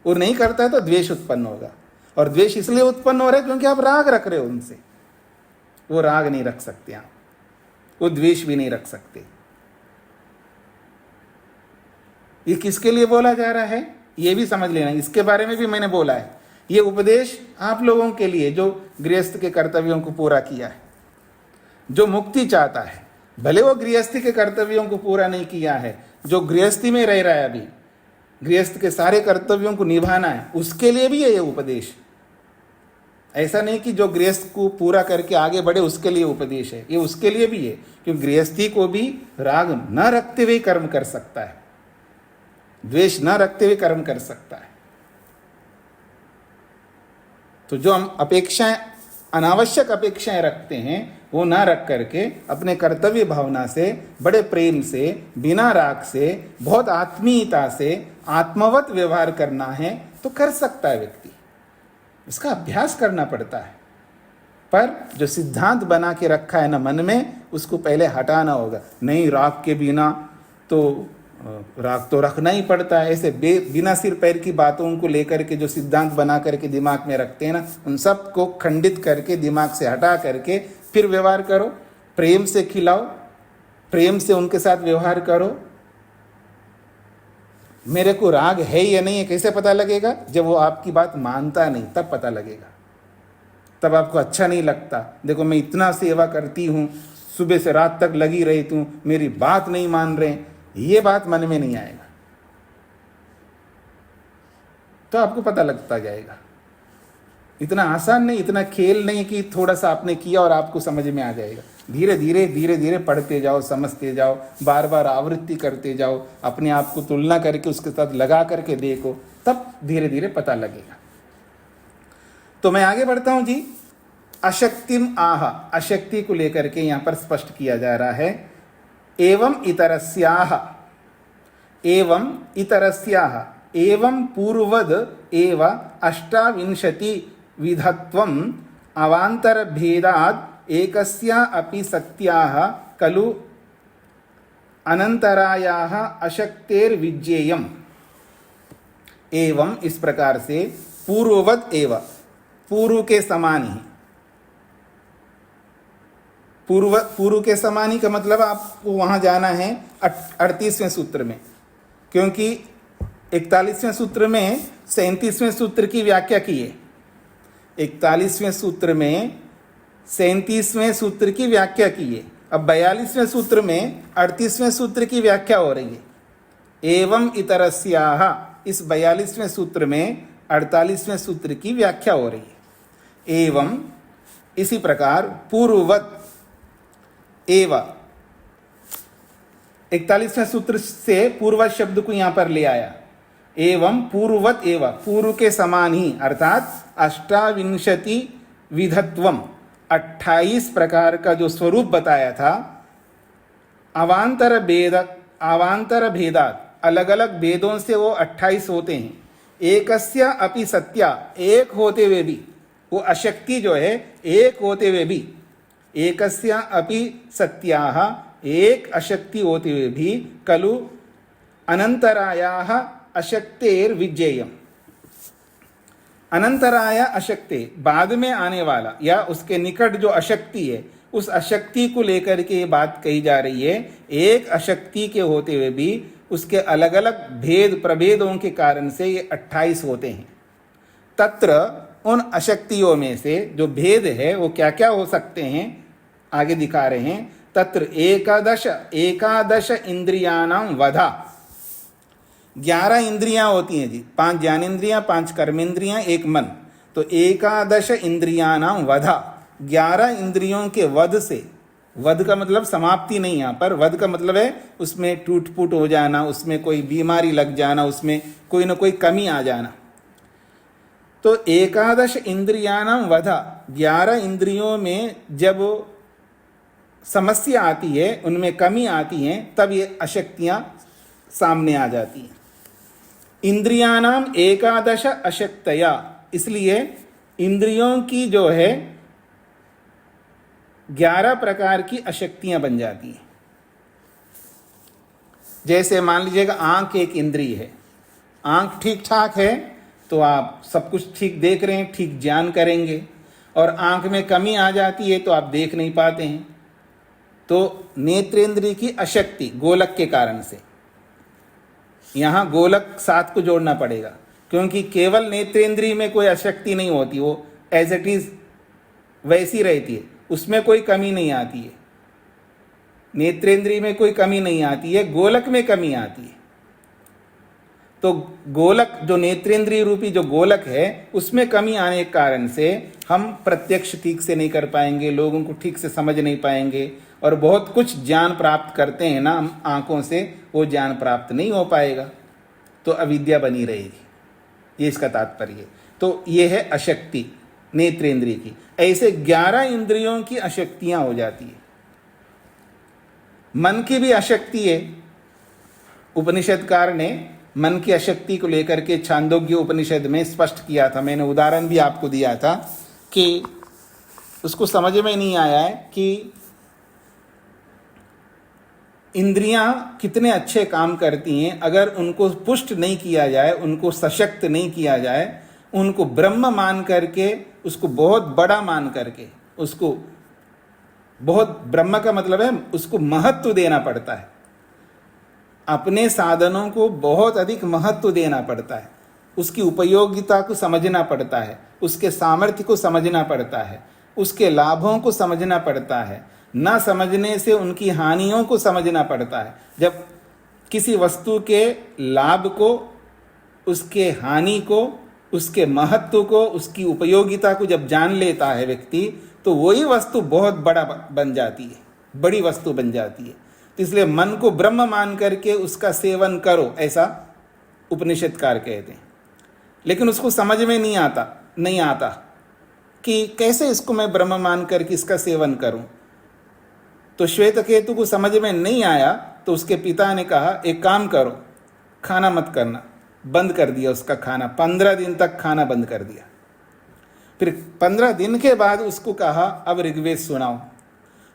वो नहीं करता है तो द्वेष उत्पन्न होगा। और द्वेष इसलिए उत्पन्न हो रहा है क्योंकि आप राग रख रहे हो उनसे। वो राग नहीं रख सकते आप, वो द्वेष भी नहीं रख सकते। ये किसके लिए बोला जा रहा है ये भी समझ लेना, इसके बारे में भी मैंने बोला है। ये उपदेश आप लोगों के लिए जो गृहस्थ के कर्तव्यों को पूरा किया है, जो मुक्ति चाहता है, भले वो गृहस्थी के कर्तव्यों को पूरा नहीं किया है, जो गृहस्थी में रह रहा है अभी, गृहस्थ के सारे कर्तव्यों को निभाना है, उसके लिए भी है ये उपदेश। ऐसा नहीं कि जो गृहस्थ को पूरा करके आगे बढ़े उसके लिए उपदेश है, ये उसके लिए भी है, क्योंकि गृहस्थी को भी राग न रखते हुए कर्म कर सकता है, द्वेष न रखते हुए कर्म कर सकता है। तो जो हम अपेक्षाएं, अनावश्यक अपेक्षाएं रखते हैं, वो ना रख करके अपने कर्तव्य भावना से, बड़े प्रेम से, बिना राग से, बहुत आत्मीयता से आत्मवत व्यवहार करना है तो कर सकता है व्यक्ति। इसका अभ्यास करना पड़ता है, पर जो सिद्धांत बना के रखा है ना मन में, उसको पहले हटाना होगा। नहीं, राग के बिना तो राग तो रखना ही पड़ता है। ऐसे बिना सिर पैर की बातों को लेकर के जो सिद्धांत बना करके दिमाग में रखते हैं ना, उन सब को खंडित करके दिमाग से हटा करके फिर व्यवहार करो। प्रेम से खिलाओ, प्रेम से उनके साथ व्यवहार करो। मेरे को राग है या नहीं है कैसे पता लगेगा? जब वो आपकी बात मानता नहीं, तब पता लगेगा। तब आपको अच्छा नहीं लगता। देखो मैं इतना सेवा करती हूँ, सुबह से रात तक लगी रही हूँ, मेरी बात नहीं मान रहे, ये बात मन में नहीं आएगा, तो आपको पता लगता जाएगा। इतना आसान नहीं, इतना खेल नहीं कि थोड़ा सा आपने किया और आपको समझ में आ जाएगा। धीरे धीरे धीरे धीरे पढ़ते जाओ, समझते जाओ, बार बार आवृत्ति करते जाओ, अपने आप को तुलना करके उसके साथ लगा करके देखो, तब धीरे धीरे पता लगेगा। तो मैं आगे बढ़ता हूं जी। अशक्तिम आह, अशक्ति को लेकर के यहां पर स्पष्ट किया जा रहा है। एवं इतरस्याह, एवं इतरस्याह, एवं पूर्वद एव अष्टाविंशति विधत्वम अवांतर भेदाद एकस्या अपि सत्याः खलु अनंतरायाः अशक्तेर्विज्ञेयम्। एवं इस प्रकार से पूर्ववद एव, पूर्व के समान ही। पूर्व के समान ही का मतलब आपको वहां जाना है 38वें सूत्र में, क्योंकि 41वें सूत्र में 37वें सूत्र की व्याख्या की है। 41वें सूत्र में 37वें सूत्र की व्याख्या की है। अब 42वें सूत्र में 38वें सूत्र की व्याख्या हो रही है। एवं इतरस्याह, इस 42वें सूत्र में 48वें सूत्र की व्याख्या हो रही है। एवं इसी प्रकार पूर्ववत एव, 41वें सूत्र से पूर्ववत शब्द को यहां पर ले आया। एवं पूर्ववत एव, पूर्व के समान ही, अर्थात अष्टाविंशति विधत्वम, 28 प्रकार का जो स्वरूप बताया था। अवांतर भेदात, अलग अलग भेदों से वो 28 होते हैं। एकस्य अपि सत्या, एक होते हुए भी, वो अशक्ति जो है एक होते हुए भी, एकस्य अपि सत्याः, एक अशक्ति होते हुए भी, खलु अनंतरायाः अशक्तेर्विज्ञेयम्। अनंतराय अशक्ति, बाद में आने वाला या उसके निकट जो अशक्ति है, उस अशक्ति को लेकर के ये बात कही जा रही है। एक अशक्ति के होते हुए भी उसके अलग अलग भेद प्रभेदों के कारण से ये 28 होते हैं। तत्र उन अशक्तियों में से जो भेद है वो क्या क्या हो सकते हैं, आगे दिखा रहे हैं। तत्र एकादश इंद्रियाणां वधा, 11 इंद्रियां होती हैं जी, 5 ज्ञानेन्द्रियां, 5 कर्मेंद्रियां, 1 मन। तो एकादश इंद्रियाणां वधा, 11 इंद्रियों के वध से, वध का मतलब समाप्ति नहीं, यहाँ पर वध का मतलब है उसमें टूट फूट हो जाना, उसमें कोई बीमारी लग जाना, उसमें कोई ना कोई कमी आ जाना। तो एकादश इंद्रियाणां वधा, 11 इंद्रियों में जब समस्या आती है, उनमें कमी आती है, तब ये अशक्तियां सामने आ जाती हैं। इंद्रियाणाम एकादश अशक्तया, इसलिए इंद्रियों की जो है 11 प्रकार की अशक्तियां बन जाती हैं। जैसे मान लीजिएगा आंख एक इंद्रिय है, आंख ठीक ठाक है तो आप सब कुछ ठीक देख रहे हैं, ठीक ज्ञान करेंगे, और आंख में कमी आ जाती है तो आप देख नहीं पाते हैं। तो नेत्रेंद्रिय की अशक्ति गोलक के कारण से, यहाँ गोलक साथ को जोड़ना पड़ेगा, क्योंकि केवल नेत्रेंद्रिय में कोई अशक्ति नहीं होती, वो एज इट इज वैसी रहती है, उसमें कोई कमी नहीं आती है। नेत्रेंद्रिय में कोई कमी नहीं आती है, गोलक में कमी आती है। तो गोलक जो नेत्रेंद्रिय रूपी जो गोलक है, उसमें कमी आने के कारण से हम प्रत्यक्ष ठीक से नहीं कर पाएंगे, लोगों को ठीक से समझ नहीं पाएंगे, और बहुत कुछ ज्ञान प्राप्त करते हैं ना हम आंखों से, वो ज्ञान प्राप्त नहीं हो पाएगा, तो अविद्या बनी रहेगी। ये इसका तात्पर्य है। तो ये है अशक्ति नेत्रेंद्रिय की। ऐसे 11 इंद्रियों की अशक्तियां हो जाती है। मन की भी अशक्ति है। उपनिषदकार ने मन की अशक्ति को लेकर के छांदोग्य उपनिषद में स्पष्ट किया था। मैंने उदाहरण भी आपको दिया था कि उसको समझ में नहीं आया है कि इंद्रियां कितने अच्छे काम करती हैं, अगर उनको पुष्ट नहीं किया जाए, उनको सशक्त नहीं किया जाए, उनको ब्रह्म मान करके, उसको बहुत बड़ा मान करके, उसको बहुत, ब्रह्म का मतलब है उसको महत्व देना पड़ता है, अपने साधनों को बहुत अधिक महत्व देना पड़ता है, उसकी उपयोगिता को समझना पड़ता है, उसके सामर्थ्य को समझना पड़ता है, उसके लाभों को समझना पड़ता है, न समझने से उनकी हानियों को समझना पड़ता है। जब किसी वस्तु के लाभ को, उसके हानि को, उसके महत्व को, उसकी उपयोगिता को जब जान लेता है व्यक्ति, तो वही वस्तु बहुत बड़ा बन जाती है, बड़ी वस्तु बन जाती है। तो इसलिए मन को ब्रह्म मान करके उसका सेवन करो, ऐसा उपनिषदकार कहते हैं। लेकिन उसको समझ में नहीं आता कि कैसे इसको मैं ब्रह्म मान करके इसका सेवन करूं। तो श्वेतकेतु को समझ में नहीं आया, तो उसके पिता ने कहा एक काम करो, खाना मत करना, बंद कर दिया उसका खाना, 15 दिन तक खाना बंद कर दिया। फिर 15 दिन के बाद उसको कहा अब ऋग्वेद सुनाओ।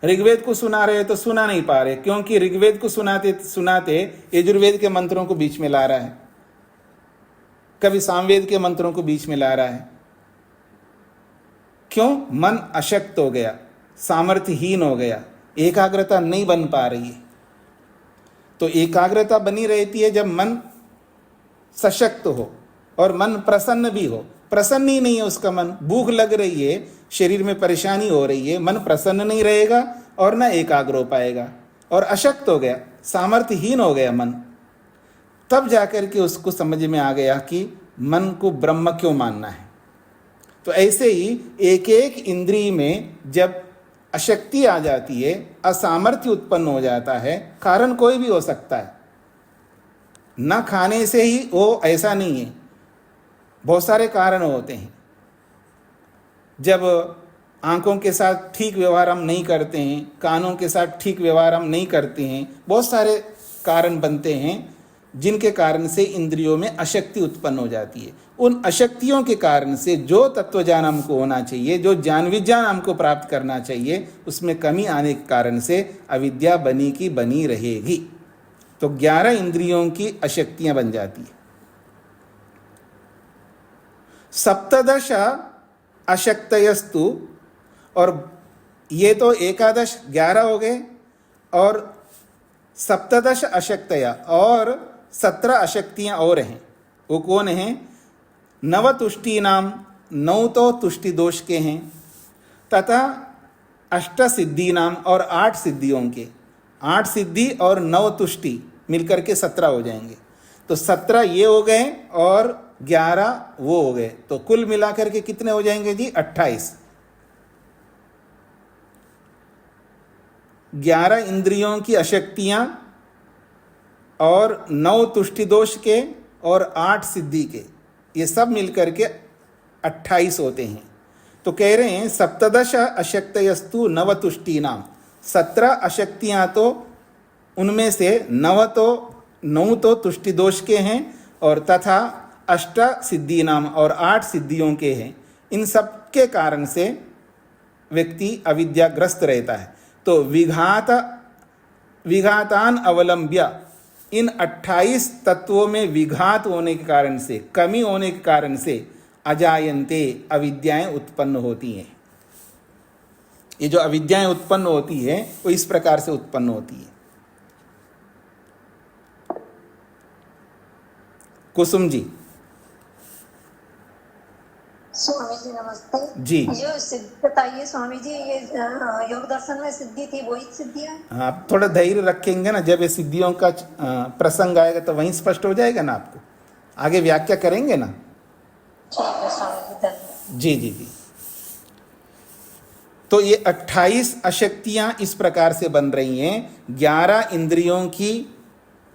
ऋग्वेद को सुना रहे तो सुना नहीं पा रहे, क्योंकि ऋग्वेद को सुनाते सुनाते यजुर्वेद के मंत्रों को बीच में ला रहा है, कभी सामवेद के मंत्रों को बीच में ला रहा है। क्यों? मन अशक्त हो गया, सामर्थ्यहीन हो गया, एकाग्रता नहीं बन पा रही है। तो एकाग्रता बनी रहती है जब मन सशक्त हो और मन प्रसन्न भी हो। प्रसन्न ही नहीं है उसका मन, भूख लग रही है, शरीर में परेशानी हो रही है, मन प्रसन्न नहीं रहेगा और न एकाग्र हो पाएगा, और अशक्त हो गया, सामर्थ्यहीन हो गया मन। तब जाकर के उसको समझ में आ गया कि मन को ब्रह्म क्यों मानना है। तो ऐसे ही एक एक इंद्रिय में जब अशक्ति आ जाती है, असामर्थ्य उत्पन्न हो जाता है, कारण कोई भी हो सकता है, न खाने से ही हो ऐसा नहीं है, बहुत सारे कारण होते हैं। जब आंखों के साथ ठीक व्यवहार हम नहीं करते हैं, कानों के साथ ठीक व्यवहार हम नहीं करते हैं, बहुत सारे कारण बनते हैं जिनके कारण से इंद्रियों में अशक्ति उत्पन्न हो जाती है। उन अशक्तियों के कारण से जो तत्वज्ञान हमको होना चाहिए, जो ज्ञान विज्ञान हमको प्राप्त करना चाहिए, उसमें कमी आने के कारण से अविद्या बनी की बनी रहेगी। तो 11 इंद्रियों की अशक्तियां बन जाती है। 17 अशक्तयस्तु, और ये तो 11 हो गए, और 17 अशक्तया, और 17 अशक्तियां और हैं। वो कौन हैं? 9 तुष्टि नाम, 9 तो तुष्टि दोष के हैं, तथा 8 सिद्धि नाम, और 8 सिद्धियों के, 8 सिद्धि और 9 तुष्टि मिलकर के 17 हो जाएंगे। तो 17 ये हो गए और 11 वो हो गए, तो कुल मिलाकर के कितने हो जाएंगे जी? 28। 11 इंद्रियों की अशक्तियां और 9 तुष्टि दोष के और 8 सिद्धि के, ये सब मिलकर के 28 होते हैं। तो कह रहे हैं 17 अशक्तयस्तु 9 तुष्टि नाम, 17 अशक्तियां तो उनमें से 9 तो तुष्टि दोष के हैं, और तथा 8 सिद्धि नाम, और 8 सिद्धियों के हैं। इन सब के कारण से व्यक्ति अविद्याग्रस्त रहता है। तो विघातान अवलंब्य, इन 28 तत्वों में विघात होने के कारण से, कमी होने के कारण से अजायन्ते, अविद्याएं उत्पन्न होती हैं। ये जो अविद्याएं उत्पन्न होती है वो इस प्रकार से उत्पन्न होती है। कुसुम जी। स्वामी जी नमस्ते जी। जो सिद्धि बताइए स्वामी जी, ये योग दर्शन में सिद्धि थी, वही सिद्धि है? हाँ, आप थोड़ा धैर्य रखेंगे ना, जब ये सिद्धियों का प्रसंग आएगा तो वहीं स्पष्ट हो जाएगा ना, आपको आगे व्याख्या करेंगे ना। ठीक है स्वामी जी, धन्यवाद। जी जी जी। तो ये 28 अशक्तियां इस प्रकार से बन रही हैं। 11 इंद्रियों की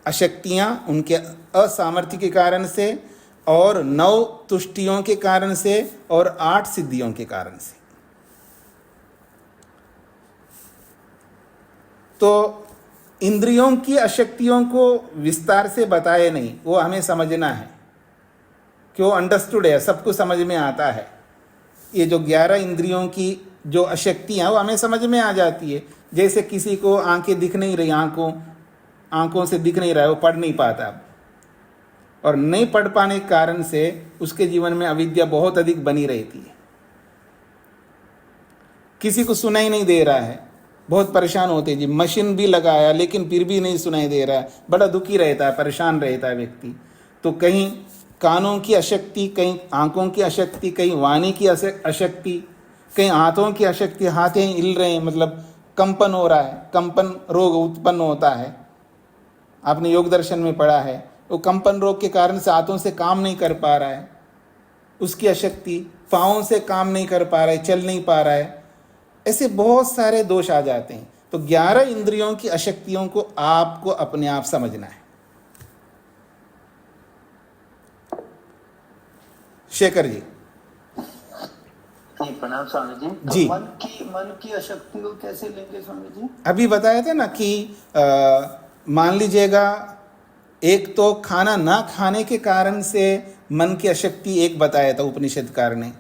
अशक्तियां उनके असामर्थ्य के कारण से, और 9 तुष्टियों के कारण से, और 8 सिद्धियों के कारण से। तो इंद्रियों की अशक्तियों को विस्तार से बताए नहीं, वो हमें समझना है, क्यों अंडरस्टूड है, सबको समझ में आता है। ये जो 11 इंद्रियों की जो अशक्तियाँ वो हमें समझ में आ जाती है। जैसे किसी को आंखें दिख नहीं रही, आंखों आंखों से दिख नहीं रहा है, वो पढ़ नहीं पाता अब। और नहीं पढ़ पाने के कारण से उसके जीवन में अविद्या बहुत अधिक बनी रहती है। किसी को सुनाई नहीं दे रहा है, बहुत परेशान होते जी। मशीन भी लगाया लेकिन फिर भी नहीं सुनाई दे रहा है, बड़ा दुखी रहता है, परेशान रहता है व्यक्ति। तो कहीं कानों की अशक्ति, कहीं आंखों की अशक्ति, कहीं वाणी की अशक्ति, कहीं हाथों की अशक्ति, हाथें हिल रहे हैं, मतलब कंपन हो रहा है, कंपन रोग उत्पन्न होता है। आपने योग दर्शन में पढ़ा है, वो कंपन रोग के कारण से हाथों से काम नहीं कर पा रहा है, उसकी अशक्ति, पाँवों से काम नहीं कर पा रहा है, चल नहीं पा रहा है, ऐसे बहुत सारे दोष आ जाते हैं। तो 11 इंद्रियों की अशक्तियों को आपको अपने आप समझना है। शेखर जी। प्रणाम स्वामी जी। जी। तो मन की अशक्ति को कैसे लेंगे स्वामी जी? अभी बताया था ना कि मान लीजिएगा, एक तो खाना ना खाने के कारण से मन की अशक्ति एक बताया था उपनिषदकार ने,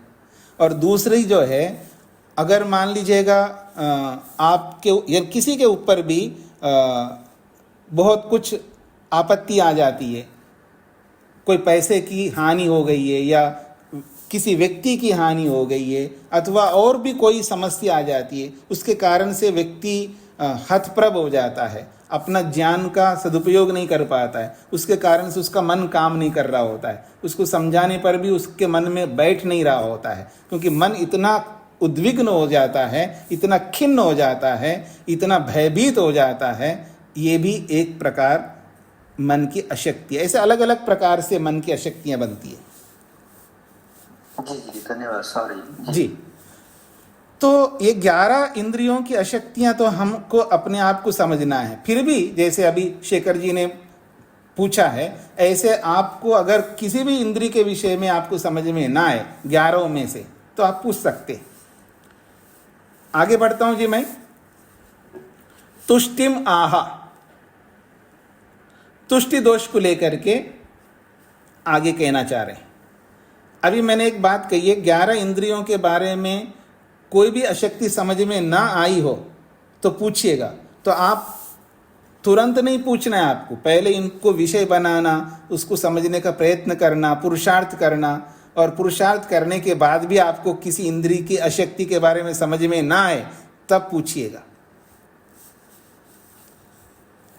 और दूसरी जो है, अगर मान लीजिएगा आपके या किसी के ऊपर भी बहुत कुछ आपत्ति आ जाती है, कोई पैसे की हानि हो गई है या किसी व्यक्ति की हानि हो गई है, अथवा और भी कोई समस्या आ जाती है, उसके कारण से व्यक्ति हतप्रभ हो जाता है, अपना ज्ञान का सदुपयोग नहीं कर पाता है, उसके कारण से उसका मन काम नहीं कर रहा होता है, उसको समझाने पर भी उसके मन में बैठ नहीं रहा होता है, क्योंकि मन इतना उद्विग्न हो जाता है, इतना खिन्न हो जाता है, इतना भयभीत हो जाता है। ये भी एक प्रकार मन की अशक्ति है। ऐसे अलग अलग प्रकार से मन की अशक्तियाँ बनती है। जी जी, धन्यवाद। सॉरी जी। तो ये 11 इंद्रियों की अशक्तियाँ तो हमको अपने आप को समझना है। फिर भी जैसे अभी शेखर जी ने पूछा है, ऐसे आपको अगर किसी भी इंद्रिय के विषय में आपको समझ में ना आए 11 में से, तो आप पूछ सकते। आगे बढ़ता हूं जी मैं। तुष्टिम आहा, तुष्टि दोष को लेकर के आगे कहना चाह रहे हैं। अभी मैंने एक बात कही है, 11 इंद्रियों के बारे में कोई भी अशक्ति समझ में ना आई हो तो पूछिएगा। तो आप तुरंत नहीं पूछना है, आपको पहले इनको विषय बनाना, उसको समझने का प्रयत्न करना, पुरुषार्थ करना, और पुरुषार्थ करने के बाद भी आपको किसी इंद्रिय की अशक्ति के बारे में समझ में ना आए तब पूछिएगा।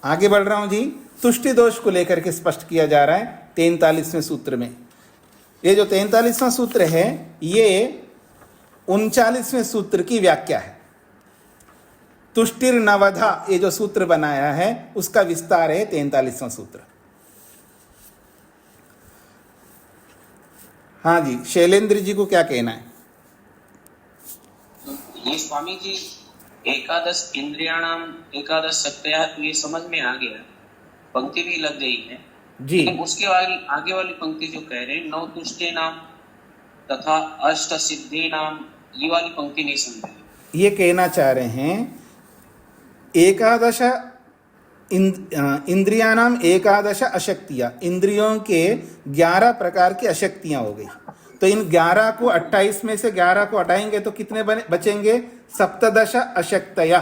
आगे बढ़ रहा हूं जी। तुष्टि दोष को लेकर के स्पष्ट किया जा रहा है 43वें सूत्र में। ये जो 43वां सूत्र है, ये 39वें सूत्र की व्याख्या है। तुष्टिर नवधा, ये जो सूत्र बनाया है उसका विस्तार है 43वां सूत्र। हाँ जी, शैलेंद्र जी को क्या कहना है? ये स्वामी जी, एकादश इंद्रियाणाम एकादश शक्तियां, तो ये समझ में आ गया, पंक्ति भी लग गई है जी। लेकिन उसके आगे वाली पंक्ति जो कह रहे हैं, 9 तुष्टि नाम तथा अष्ट सिद्धि नाम, ये वाली पंक्ति नहीं समझ। ये कहना चाह रहे हैं एकादश इंद्रियानाम एकादश अशक्तियाँ, इंद्रियों के 11 प्रकार की अशक्तियाँ हो गई। तो इन 11 को 28 में से 11 को हटाएंगे तो कितने बचेंगे? 17 अशक्तया,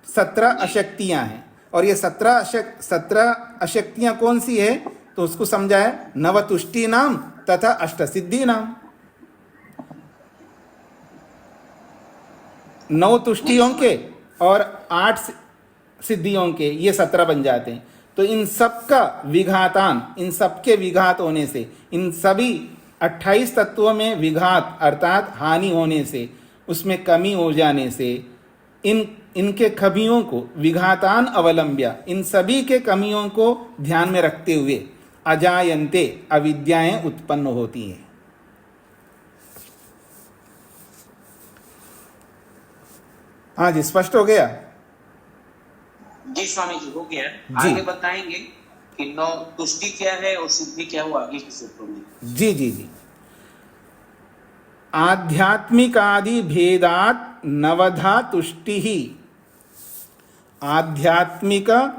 17 अशक्तियाँ हैं। और ये 17 अशक्तियाँ कौन सी है? तो उसको समझाया, नवतुष्टि नाम तथा अष्टसिद्धि नाम। 9 तुष्टियों के और 8 सिद्धियों के, ये 17 बन जाते हैं। तो इन सब का विघातान, इन सब के विघात होने से, इन सभी 28 तत्वों में विघात अर्थात हानि होने से, उसमें कमी हो जाने से, इनके कमियों को विघातान अवलंब्य, इन सभी के कमियों को ध्यान में रखते हुए अजायन्ते, अविद्याएं उत्पन्न होती हैं। हाँ जी, स्पष्ट हो गया? जी स्वामी जी, हो गया। जी। आगे बताएंगे कि 9 तुष्टि क्या है और सिद्धि क्या हुआ आगे के सूत्रों में। जी जी जी। आध्यात्मिकादि भेदात नवधा तुष्टि ही, आध्यात्मिकादि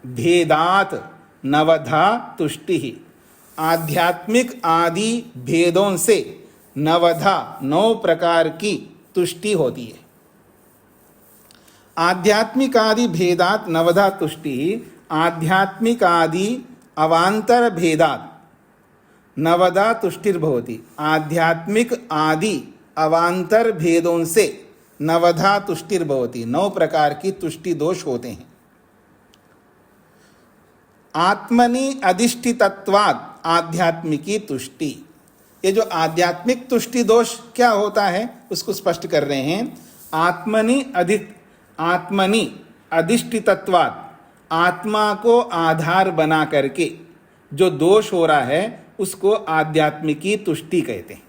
भेदात नवधा तुष्टि ही, आध्यात्मिक आदि भेदों से नवधा 9 प्रकार की तुष्टि होती है। आध्यात्मिकादि भेदात् नवधा तुष्टि, आध्यात्मिकादि अवांतर भेदात् नवधा तुष्टिर्भवति। आध्यात्मिक आदि अवांतर भेदों से नवधा तुष्टिर्भवति, 9 प्रकार की तुष्टि दोष होते हैं। आत्मनि अधिष्ठितत्वात् आध्यात्मिकी तुष्टि, ये जो आध्यात्मिक तुष्टि दोष क्या होता है उसको स्पष्ट कर रहे हैं। आत्मनि अधिष्ठितत्वात्, आत्मा को आधार बना करके जो दोष हो रहा है उसको आध्यात्मिकी तुष्टि कहते हैं।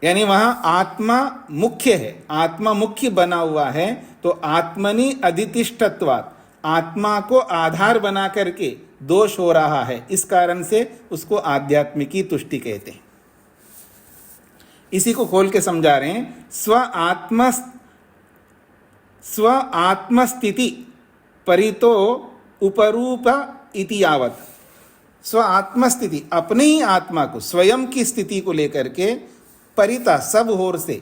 यानी वहां आत्मा मुख्य है, आत्मा मुख्य बना हुआ है, तो आत्मनि अधिष्ठितत्वात्, आत्मा को आधार बना करके दोष हो रहा है, इस कारण से उसको आध्यात्मिकी तुष्टि कहते हैं। इसी को खोल के समझा रहे हैं। स्व आत्मस्थिति परितो उपरूप इति यावत, स्व आत्मस्थिति, अपनी ही आत्मा को, स्वयं की स्थिति को लेकर के परिता, सब ओर से,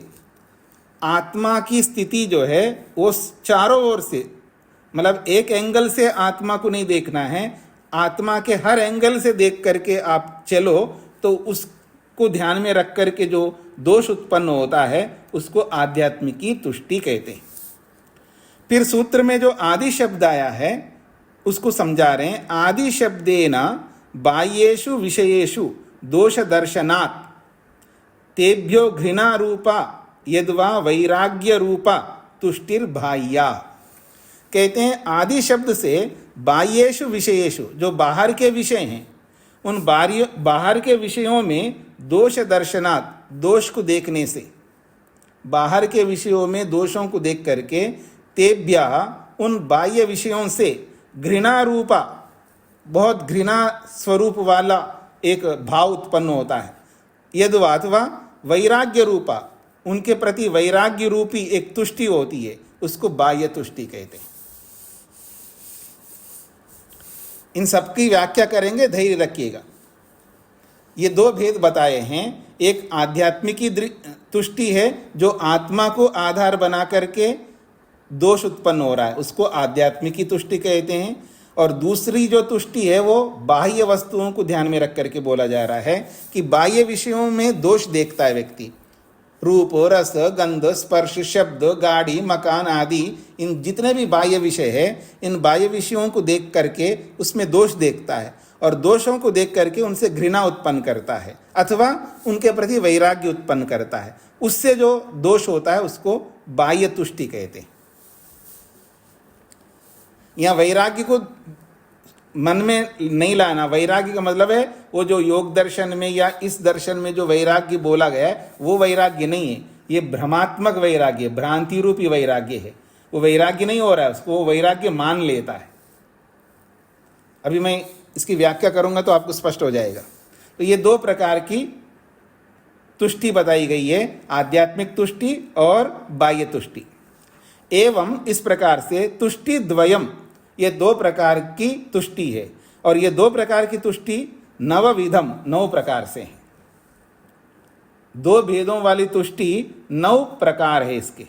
आत्मा की स्थिति जो है वो चारों ओर से, मतलब एक एंगल से आत्मा को नहीं देखना है, आत्मा के हर एंगल से देख करके आप चलो तो उसको ध्यान में रख करके जो दोष उत्पन्न होता है उसको आध्यात्मिकी तुष्टि कहते हैं। फिर सूत्र में जो आदि शब्द आया है उसको समझा रहे हैं। आदि शब्देन बाह्येषु विषयेषु दोष दर्शनात् तेभ्यो घृणा रूपा यद्वा वैराग्य रूपा तुष्टिर्बाह्या। कहते हैं आदि शब्द से बाह्येषु विषयेषु, जो बाहर के विषय हैं, उन बाहर के विषयों में दोष दर्शनात्, दोष को देखने से, बाहर के विषयों में दोषों को देख करके, तेभ्या, उन बाह्य विषयों से, घृणा रूपा, बहुत घृणा स्वरूप वाला एक भाव उत्पन्न होता है, यद्वा अथवा वैराग्य रूपा, उनके प्रति वैराग्य रूपी एक तुष्टि होती है, उसको बाह्य तुष्टि कहते हैं। इन सबकी व्याख्या करेंगे, धैर्य रखिएगा। ये 2 भेद बताए हैं। एक आध्यात्मिकी तुष्टि है जो आत्मा को आधार बना करके दोष उत्पन्न हो रहा है, उसको आध्यात्मिकी तुष्टि कहते हैं। और दूसरी जो तुष्टि है वो बाह्य वस्तुओं को ध्यान में रख करके बोला जा रहा है कि बाह्य विषयों में दोष देखता है व्यक्ति, रूप, रस, गंध, स्पर्श, शब्द, गाड़ी, मकान आदि, इन जितने भी बाह्य विषय है, इन बाह्य विषयों को देख करके उसमें दोष देखता है और दोषों को देख करके उनसे घृणा उत्पन्न करता है अथवा उनके प्रति वैराग्य उत्पन्न करता है। उससे जो दोष होता है उसको बाह्य तुष्टि कहते हैं। यहाँ वैराग्य को मन में नहीं लाना। वैराग्य का मतलब है वो जो योग दर्शन में या इस दर्शन में जो वैराग्य बोला गया है वो वैराग्य नहीं है, ये भ्रमात्मक वैराग्य, भ्रांति रूपी वैराग्य है। वो वैराग्य नहीं हो रहा है, उसको वो वैराग्य मान लेता है। अभी मैं इसकी व्याख्या करूंगा तो आपको स्पष्ट हो जाएगा। तो ये 2 प्रकार की तुष्टि बताई गई है, आध्यात्मिक तुष्टि और बाह्य तुष्टि। एवं इस प्रकार से तुष्टि द्वयम, ये 2 प्रकार की तुष्टि है। और ये 2 प्रकार की तुष्टि नवविधम, 9 प्रकार से है। 2 भेदों वाली तुष्टि 9 प्रकार है इसके।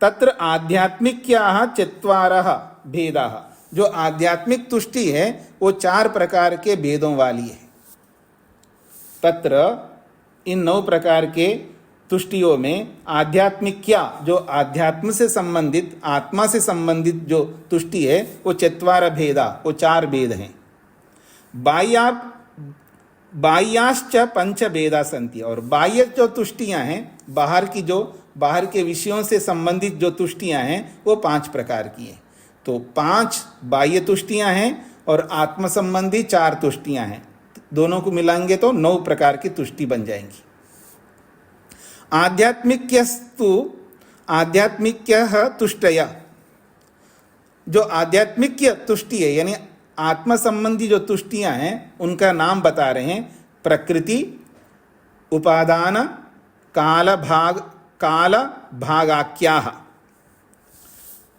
तत्र आध्यात्मिक्याः 4 भेदाः, जो आध्यात्मिक तुष्टि है वो 4 प्रकार के भेदों वाली है। तत्र इन 9 प्रकार के तुष्टियों में आध्यात्मिक्या, जो आध्यात्म से संबंधित, आत्मा से संबंधित जो तुष्टि है वो 4 भेदा, वो 4 भेद हैं। बाह्याश्च 5 भेदा सन्ति, और बाह्य जो तुष्टियां हैं, बाहर के विषयों से संबंधित जो तुष्टियां हैं वो 5 प्रकार की हैं। तो 5 बाह्य तुष्टियां हैं और आत्म संबंधी 4 तुष्टियां हैं। दोनों को मिलाएंगे तो 9 प्रकार की तुष्टि बन जाएंगी। आध्यात्मिक्यः तुष्टया, जो आध्यात्मिक तुष्टि है यानी आत्म संबंधी जो तुष्टियां हैं उनका नाम बता रहे हैं। प्रकृति, उपादान, काल भागाख्याः।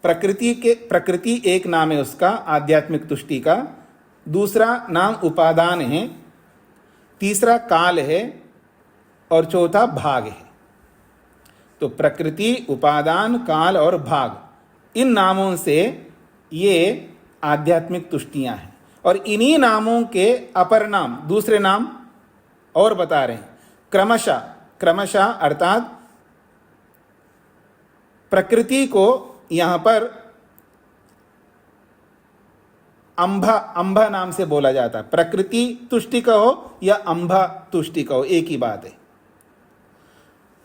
प्रकृति एक नाम है उसका, आध्यात्मिक तुष्टि का। दूसरा नाम उपादान है, तीसरा काल है और चौथा भाग है। तो प्रकृति, उपादान, काल और भाग, इन नामों से ये आध्यात्मिक तुष्टियां हैं। और इन्हीं नामों के अपर नाम, दूसरे नाम और बता रहे हैं। क्रमशः, क्रमशः अर्थात प्रकृति को यहां पर अंभा, अंभा नाम से बोला जाता है। प्रकृति तुष्टि कहो या अंभा तुष्टि कहो, एक ही बात है।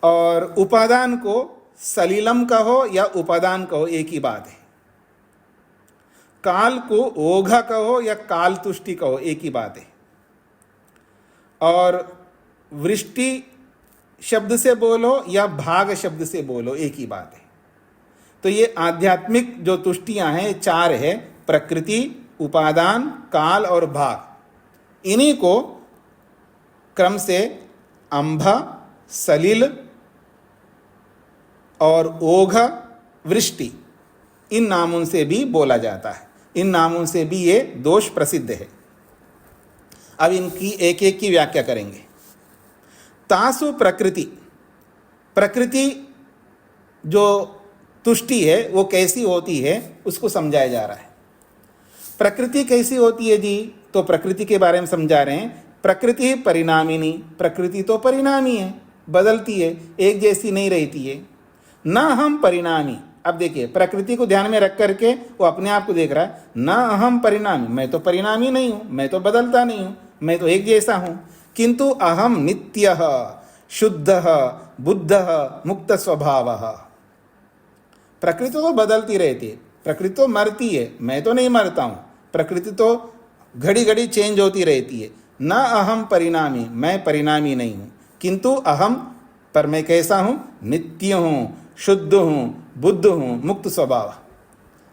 और उपादान को सलीलम कहो या उपादान कहो, एक ही बात है। काल को ओघा कहो या काल तुष्टि कहो, एक ही बात है। और वृष्टि शब्द से बोलो या भाग शब्द से बोलो, एक ही बात है। तो ये आध्यात्मिक जो तुष्टियां हैं चार है, प्रकृति, उपादान, काल और भाग। इन्हीं को क्रम से अंभा, सलिल और ओघ, वृष्टि, इन नामों से भी बोला जाता है। इन नामों से भी ये दोष प्रसिद्ध है। अब इनकी एक एक की व्याख्या करेंगे। तासु प्रकृति, प्रकृति जो तुष्टि है वो कैसी होती है उसको समझाया जा रहा है। प्रकृति कैसी होती है जी? तो प्रकृति के बारे में समझा रहे हैं। प्रकृति परिणामिनी, प्रकृति तो परिणामी है, बदलती है, एक जैसी नहीं रहती है। न हम परिणामी, अब देखिए प्रकृति को ध्यान में रख करके वो अपने आप को देख रहा है। न अहम परिणामी, मैं तो परिणामी नहीं हूं, मैं तो बदलता नहीं हूं, मैं तो एक जैसा हूं। किंतु अहम नित्यः शुद्धः बुद्धः मुक्त स्वभावः। प्रकृति तो बदलती रहती है, प्रकृति तो मरती है, मैं तो नहीं मरता हूं। प्रकृति तो घड़ी घड़ी चेंज होती रहती है। न अहम परिणामी, मैं परिणामी नहीं हूं। किंतु अहम, पर मैं कैसा हूं? नित्य हूं, शुद्ध हूं, बुद्ध हूं, मुक्त स्वभाव।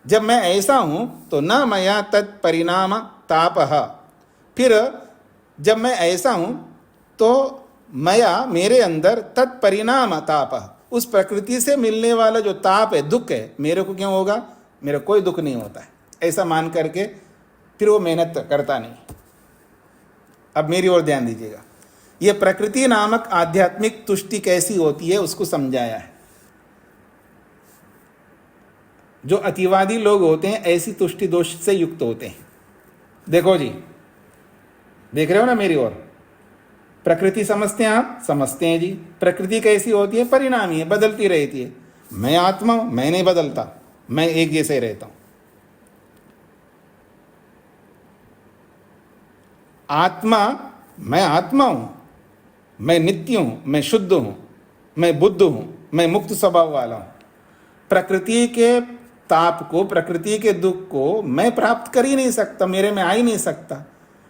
जब मैं ऐसा हूं तो न मया तत्परिणाम तापः। फिर जब मैं ऐसा हूं तो मया, मेरे अंदर तत्परिणाम तापः, उस प्रकृति से मिलने वाला जो ताप है, दुख है, मेरे को क्यों होगा? मेरा कोई दुख नहीं होता है। ऐसा मान करके फिर वो मेहनत करता नहीं। अब मेरी ओर ध्यान दीजिएगा। ये प्रकृति नामक आध्यात्मिक तुष्टि कैसी होती है उसको समझाया है। जो अतिवादी लोग होते हैं ऐसी तुष्टि दोष से युक्त होते हैं। देखो जी, देख रहे हो ना मेरी ओर? प्रकृति समझते हैं आप? समझते हैं जी। प्रकृति कैसी होती है? परिणामी है, बदलती रहती है। मैं आत्मा हूं, मैं नहीं बदलता, मैं एक जैसे रहता हूं। आत्मा, मैं आत्मा हूं, मैं नित्य हूं, मैं शुद्ध हूं, मैं बुद्ध हूं, मैं मुक्त स्वभाव वाला हूं। प्रकृति के ताप को, प्रकृति के दुख को मैं प्राप्त कर ही नहीं सकता, मेरे में आ ही नहीं सकता।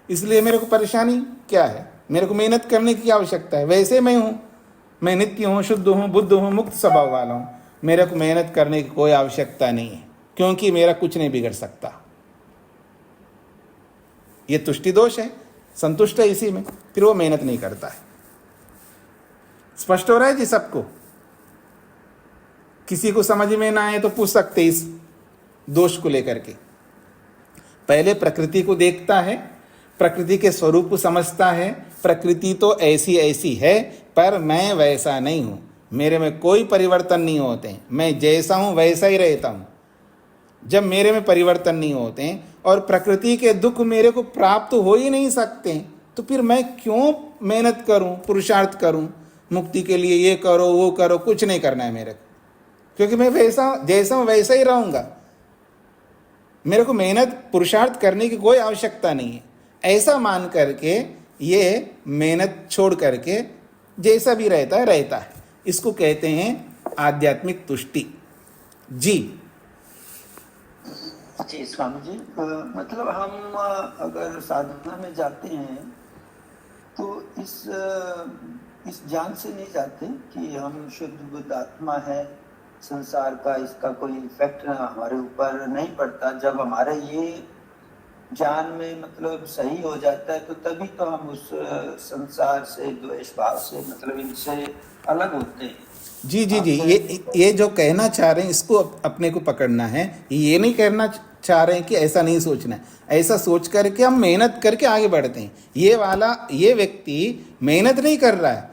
इसलिए मेरे को परेशानी क्या है? मेरे को मेहनत करने की आवश्यकता है। वैसे मैं हूं, मैं नित्य हूं, शुद्ध हूं, बुद्ध हूं, मुक्त स्वभाव वाला हूं। मेरे को मेहनत करने की कोई आवश्यकता नहीं है, क्योंकि मेरा कुछ नहीं बिगड़ सकता। ये तुष्टि दोष है, संतुष्ट है इसी में, फिर वो मेहनत नहीं करता है। स्पष्ट हो रहा है जी सबको? किसी को समझ में ना आए तो पूछ सकते इस दोष को लेकर के। पहले प्रकृति को देखता है, प्रकृति के स्वरूप को समझता है। प्रकृति तो ऐसी ऐसी है, पर मैं वैसा नहीं हूं, मेरे में कोई परिवर्तन नहीं होते हैं, मैं जैसा हूं वैसा ही रहता हूं। जब मेरे में परिवर्तन नहीं होते हैं और प्रकृति के दुख मेरे को प्राप्त हो ही नहीं सकते हैं, तो फिर मैं क्यों मेहनत करूं, पुरुषार्थ करूं? मुक्ति के लिए ये करो वो करो, कुछ नहीं करना है मेरे को, क्योंकि मैं वैसा जैसा हूं वैसा ही रहूंगा। मेरे को मेहनत पुरुषार्थ करने की कोई आवश्यकता नहीं है। ऐसा मान करके ये मेहनत छोड़ करके जैसा भी रहता है रहता है। इसको कहते हैं आध्यात्मिक तुष्टि। जी जी स्वामी जी, मतलब हम अगर साधना में जाते हैं तो इस ज्ञान से नहीं जाते कि हम शुद्ध बुद्ध आत्मा है, संसार का इसका कोई इफेक्ट हमारे ऊपर नहीं पड़ता। जब हमारे ये ज्ञान में मतलब सही हो जाता है तो तभी तो हम उस संसार से, द्वेष भाव से, मतलब इनसे अलग होते हैं। जी जी जी, ये जो कहना चाह रहे हैं इसको अपने को पकड़ना है। ये नहीं कहना चाह रहे हैं कि ऐसा नहीं सोचना है। ऐसा सोच करके हम मेहनत करके आगे बढ़ते हैं। ये व्यक्ति मेहनत नहीं कर रहा है,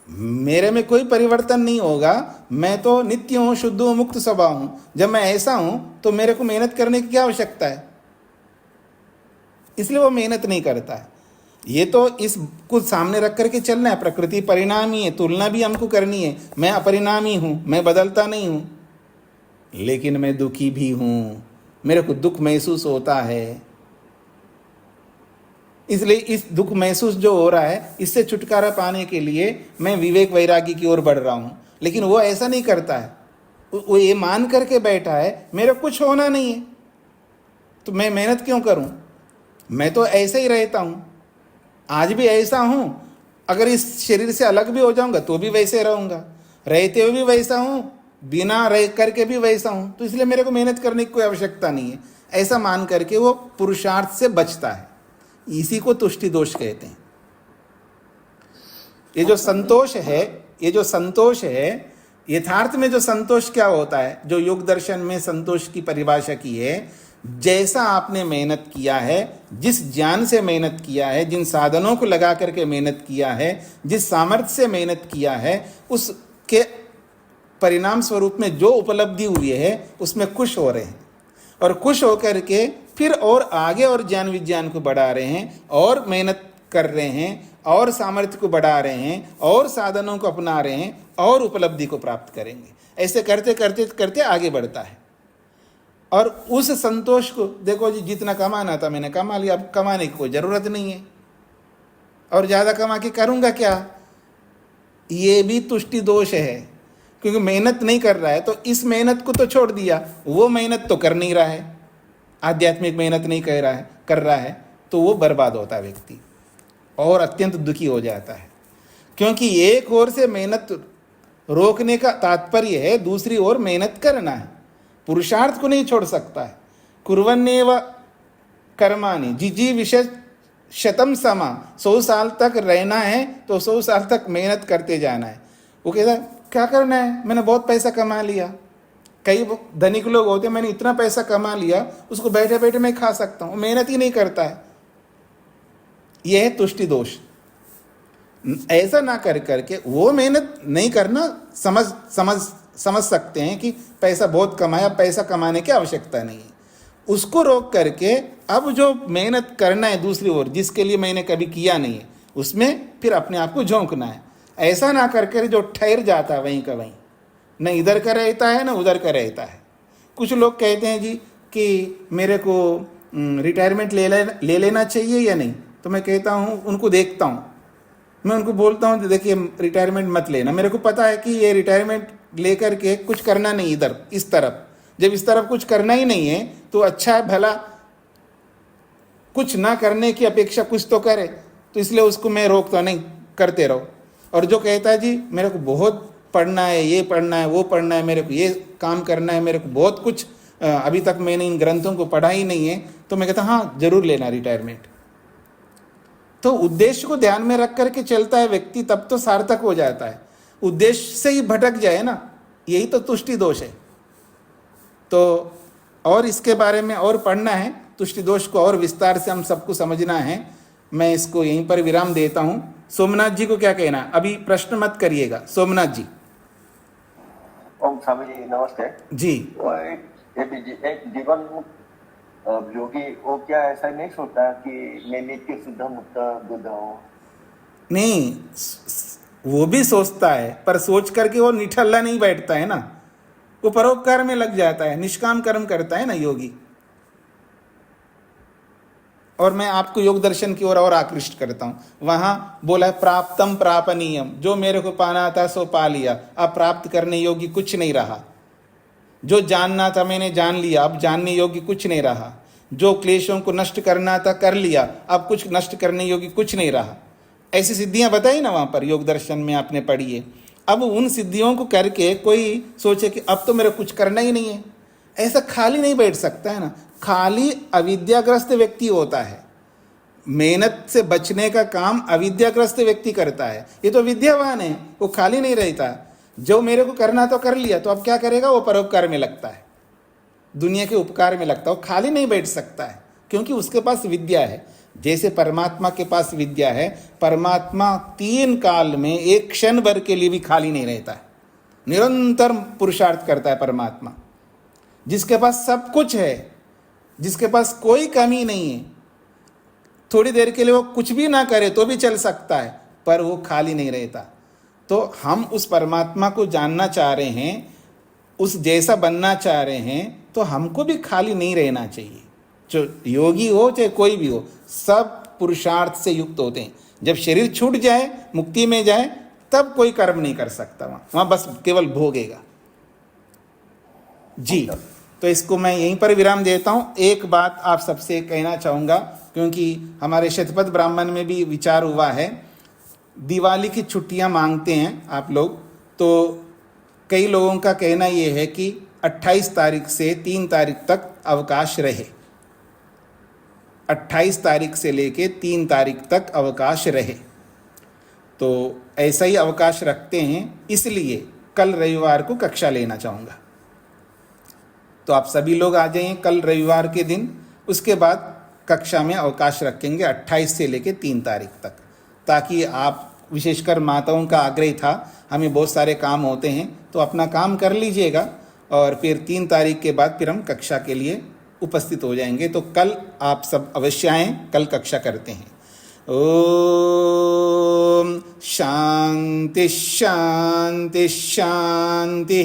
मेरे में कोई परिवर्तन नहीं होगा, मैं तो नित्य हूँ, शुद्ध हूँ, मुक्त स्वभाव हूँ। जब मैं ऐसा हूँ तो मेरे को मेहनत करने की क्या आवश्यकता है? इसलिए वो मेहनत नहीं करता है। ये तो इस कुछ सामने रख करके चलना है, प्रकृति परिणामी है, तुलना भी हमको करनी है। मैं अपरिणामी हूँ, मैं बदलता नहीं हूँ, लेकिन मैं दुखी भी हूँ, मेरे को दुख महसूस होता है। इसलिए इस दुख महसूस जो हो रहा है, इससे छुटकारा पाने के लिए मैं विवेक वैरागी की ओर बढ़ रहा हूँ। लेकिन वो ऐसा नहीं करता है, वो ये मान करके बैठा है मेरा कुछ होना नहीं है, तो मैं मेहनत क्यों करूँ? मैं तो ऐसे ही रहता हूँ, आज भी ऐसा हूँ, अगर इस शरीर से अलग भी हो जाऊंगा तो भी वैसे रहूँगा, रहते हुए भी वैसा हूँ, बिना रह करके भी वैसा हूँ, तो इसलिए मेरे को मेहनत करने की कोई आवश्यकता नहीं है। ऐसा मान करके वो पुरुषार्थ से बचता है। इसी को तुष्टि दोष कहते हैं। ये जो संतोष है, यथार्थ में जो संतोष क्या होता है, जो योग दर्शन में संतोष की परिभाषा की है, जैसा आपने मेहनत किया है, जिस ज्ञान से मेहनत किया है, जिन साधनों को लगा करके मेहनत किया है, जिस सामर्थ्य से मेहनत किया है, उसके परिणाम स्वरूप में जो उपलब्धि हुई है उसमें खुश हो रहे हैं, और खुश होकर के फिर और आगे और ज्ञान विज्ञान को बढ़ा रहे हैं, और मेहनत कर रहे हैं, और सामर्थ्य को बढ़ा रहे हैं, और साधनों को अपना रहे हैं, और उपलब्धि को प्राप्त करेंगे। ऐसे करते करते करते आगे बढ़ता है। और उस संतोष को देखो जी, जितना कमाना था मैंने कमा लिया, अब कमाने की कोई ज़रूरत नहीं है, और ज़्यादा कमा के करूँगा क्या? ये भी तुष्टि दोष है, क्योंकि मेहनत नहीं कर रहा है तो इस मेहनत को तो छोड़ दिया, वो मेहनत तो कर नहीं रहा है, आध्यात्मिक मेहनत नहीं कर रहा है, तो वो बर्बाद होता है व्यक्ति, और अत्यंत दुखी हो जाता है। क्योंकि एक ओर से मेहनत रोकने का तात्पर्य है दूसरी ओर मेहनत करना है, पुरुषार्थ को नहीं छोड़ सकता है। कुर्वन्नेव कर्माणि जिजी विषय शतम समा, 100 साल तक रहना है तो 100 साल तक मेहनत करते जाना है। वो कहता है क्या करना है, मैंने बहुत पैसा कमा लिया। कई धनिक लोग होते हैं, मैंने इतना पैसा कमा लिया, उसको बैठे बैठे मैं खा सकता हूँ, मेहनत ही नहीं करता है। यह है तुष्टि दोष। ऐसा ना कर करके वो मेहनत नहीं करना, समझ सकते हैं कि पैसा बहुत कमाया, पैसा कमाने की आवश्यकता नहीं है, उसको रोक करके अब जो मेहनत करना है दूसरी ओर, जिसके लिए मैंने कभी किया नहीं है, उसमें फिर अपने आप को झोंकना है। ऐसा ना कर जो ठहर जाता है वहीं का वहीं, न इधर का रहता है न उधर का रहता है। कुछ लोग कहते हैं जी कि मेरे को रिटायरमेंट ले लेना चाहिए या नहीं, तो मैं कहता हूँ, उनको देखता हूँ, मैं उनको बोलता हूँ देखिए रिटायरमेंट मत लेना, मेरे को पता है कि ये रिटायरमेंट लेकर के कुछ करना नहीं इधर इस तरफ, जब इस तरफ कुछ करना ही नहीं है तो अच्छा है भला कुछ ना करने की अपेक्षा कुछ तो करे, तो इसलिए उसको मैं रोकता नहीं, करते रहो। और जो कहता है जी मेरे को बहुत पढ़ना है, ये पढ़ना है, वो पढ़ना है, मेरे को ये काम करना है, मेरे को बहुत कुछ अभी तक मैंने इन ग्रंथों को पढ़ा ही नहीं है, तो मैं कहता हाँ जरूर लेना रिटायरमेंट। तो उद्देश्य को ध्यान में रख करके चलता है व्यक्ति, तब तो सार्थक हो जाता है। उद्देश्य से ही भटक जाए ना, यही तो तुष्टि दोष है। तो और इसके बारे में और पढ़ना है, तुष्टि दोष को और विस्तार से हम सबको समझना है। मैं इसको यहीं पर विराम देता हूँ। सोमनाथ जी को क्या कहना है? अभी प्रश्न मत करिएगा। सोमनाथ जी। ओम स्वामी जी नमस्ते जी। एक जीवन योगी वो क्या ऐसा नहीं सोचता कि मैं नित्य शुद्ध मुक्त बुद्ध हूँ? नहीं, वो भी सोचता है, पर सोच करके वो निठल्ला नहीं बैठता है ना, वो परोपकार में लग जाता है, निष्काम कर्म करता है ना योगी। और मैं आपको योग दर्शन की ओर और आकृष्ट करता हूँ। वहाँ बोला है प्राप्तम प्रापनीयम, जो मेरे को पाना था सो पा लिया, अब प्राप्त करने योग्य कुछ नहीं रहा। जो जानना था मैंने जान लिया, अब जानने योग्य कुछ नहीं रहा। जो क्लेशों को नष्ट करना था कर लिया, अब कुछ नष्ट करने योग्य कुछ नहीं रहा। ऐसी सिद्धियां बताई ना वहाँ पर योग दर्शन में आपने पढ़ी है। अब उन सिद्धियों को करके कोई सोचे कि अब तो मेरा कुछ करना ही नहीं है, ऐसा खाली नहीं बैठ सकता है ना। खाली अविद्याग्रस्त व्यक्ति होता है। मेहनत से बचने का काम अविद्याग्रस्त व्यक्ति करता है। ये तो विद्यावान है, वो खाली नहीं रहता। जो मेरे को करना तो कर लिया, तो अब क्या करेगा? वो परोपकार में लगता है, दुनिया के उपकार में लगता है। वो खाली नहीं बैठ सकता है, क्योंकि उसके पास विद्या है। जैसे परमात्मा के पास विद्या है, परमात्मा 3 काल में एक क्षण भर के लिए भी खाली नहीं रहता है, निरंतर पुरुषार्थ करता है परमात्मा। जिसके पास सब कुछ है, जिसके पास कोई कमी नहीं है, थोड़ी देर के लिए वो कुछ भी ना करे तो भी चल सकता है, पर वो खाली नहीं रहता। तो हम उस परमात्मा को जानना चाह रहे हैं, उस जैसा बनना चाह रहे हैं, तो हमको भी खाली नहीं रहना चाहिए। जो योगी हो चाहे कोई भी हो, सब पुरुषार्थ से युक्त होते हैं। जब शरीर छूट जाए, मुक्ति में जाए, तब कोई कर्म नहीं कर सकता, वहाँ बस केवल भोगेगा। जी, तो इसको मैं यहीं पर विराम देता हूँ। एक बात आप सबसे कहना चाहूँगा, क्योंकि हमारे शतपथ ब्राह्मण में भी विचार हुआ है, दिवाली की छुट्टियाँ मांगते हैं आप लोग, तो कई लोगों का कहना ये है कि 28 तारीख से 3 तारीख तक अवकाश रहे, 28 तारीख से लेके 3 तारीख तक अवकाश रहे। तो ऐसा ही अवकाश रखते हैं, इसलिए कल रविवार को कक्षा लेना चाहूँगा। तो आप सभी लोग आ जाइए कल रविवार के दिन, उसके बाद कक्षा में अवकाश रखेंगे 28 से लेके 3 तारीख तक, ताकि आप, विशेषकर माताओं का आग्रह था, हमें बहुत सारे काम होते हैं, तो अपना काम कर लीजिएगा और फिर 3 तारीख के बाद फिर हम कक्षा के लिए उपस्थित हो जाएंगे। तो कल आप सब अवश्य आएँ, कल कक्षा करते हैं। ओम शांति शांति शांति।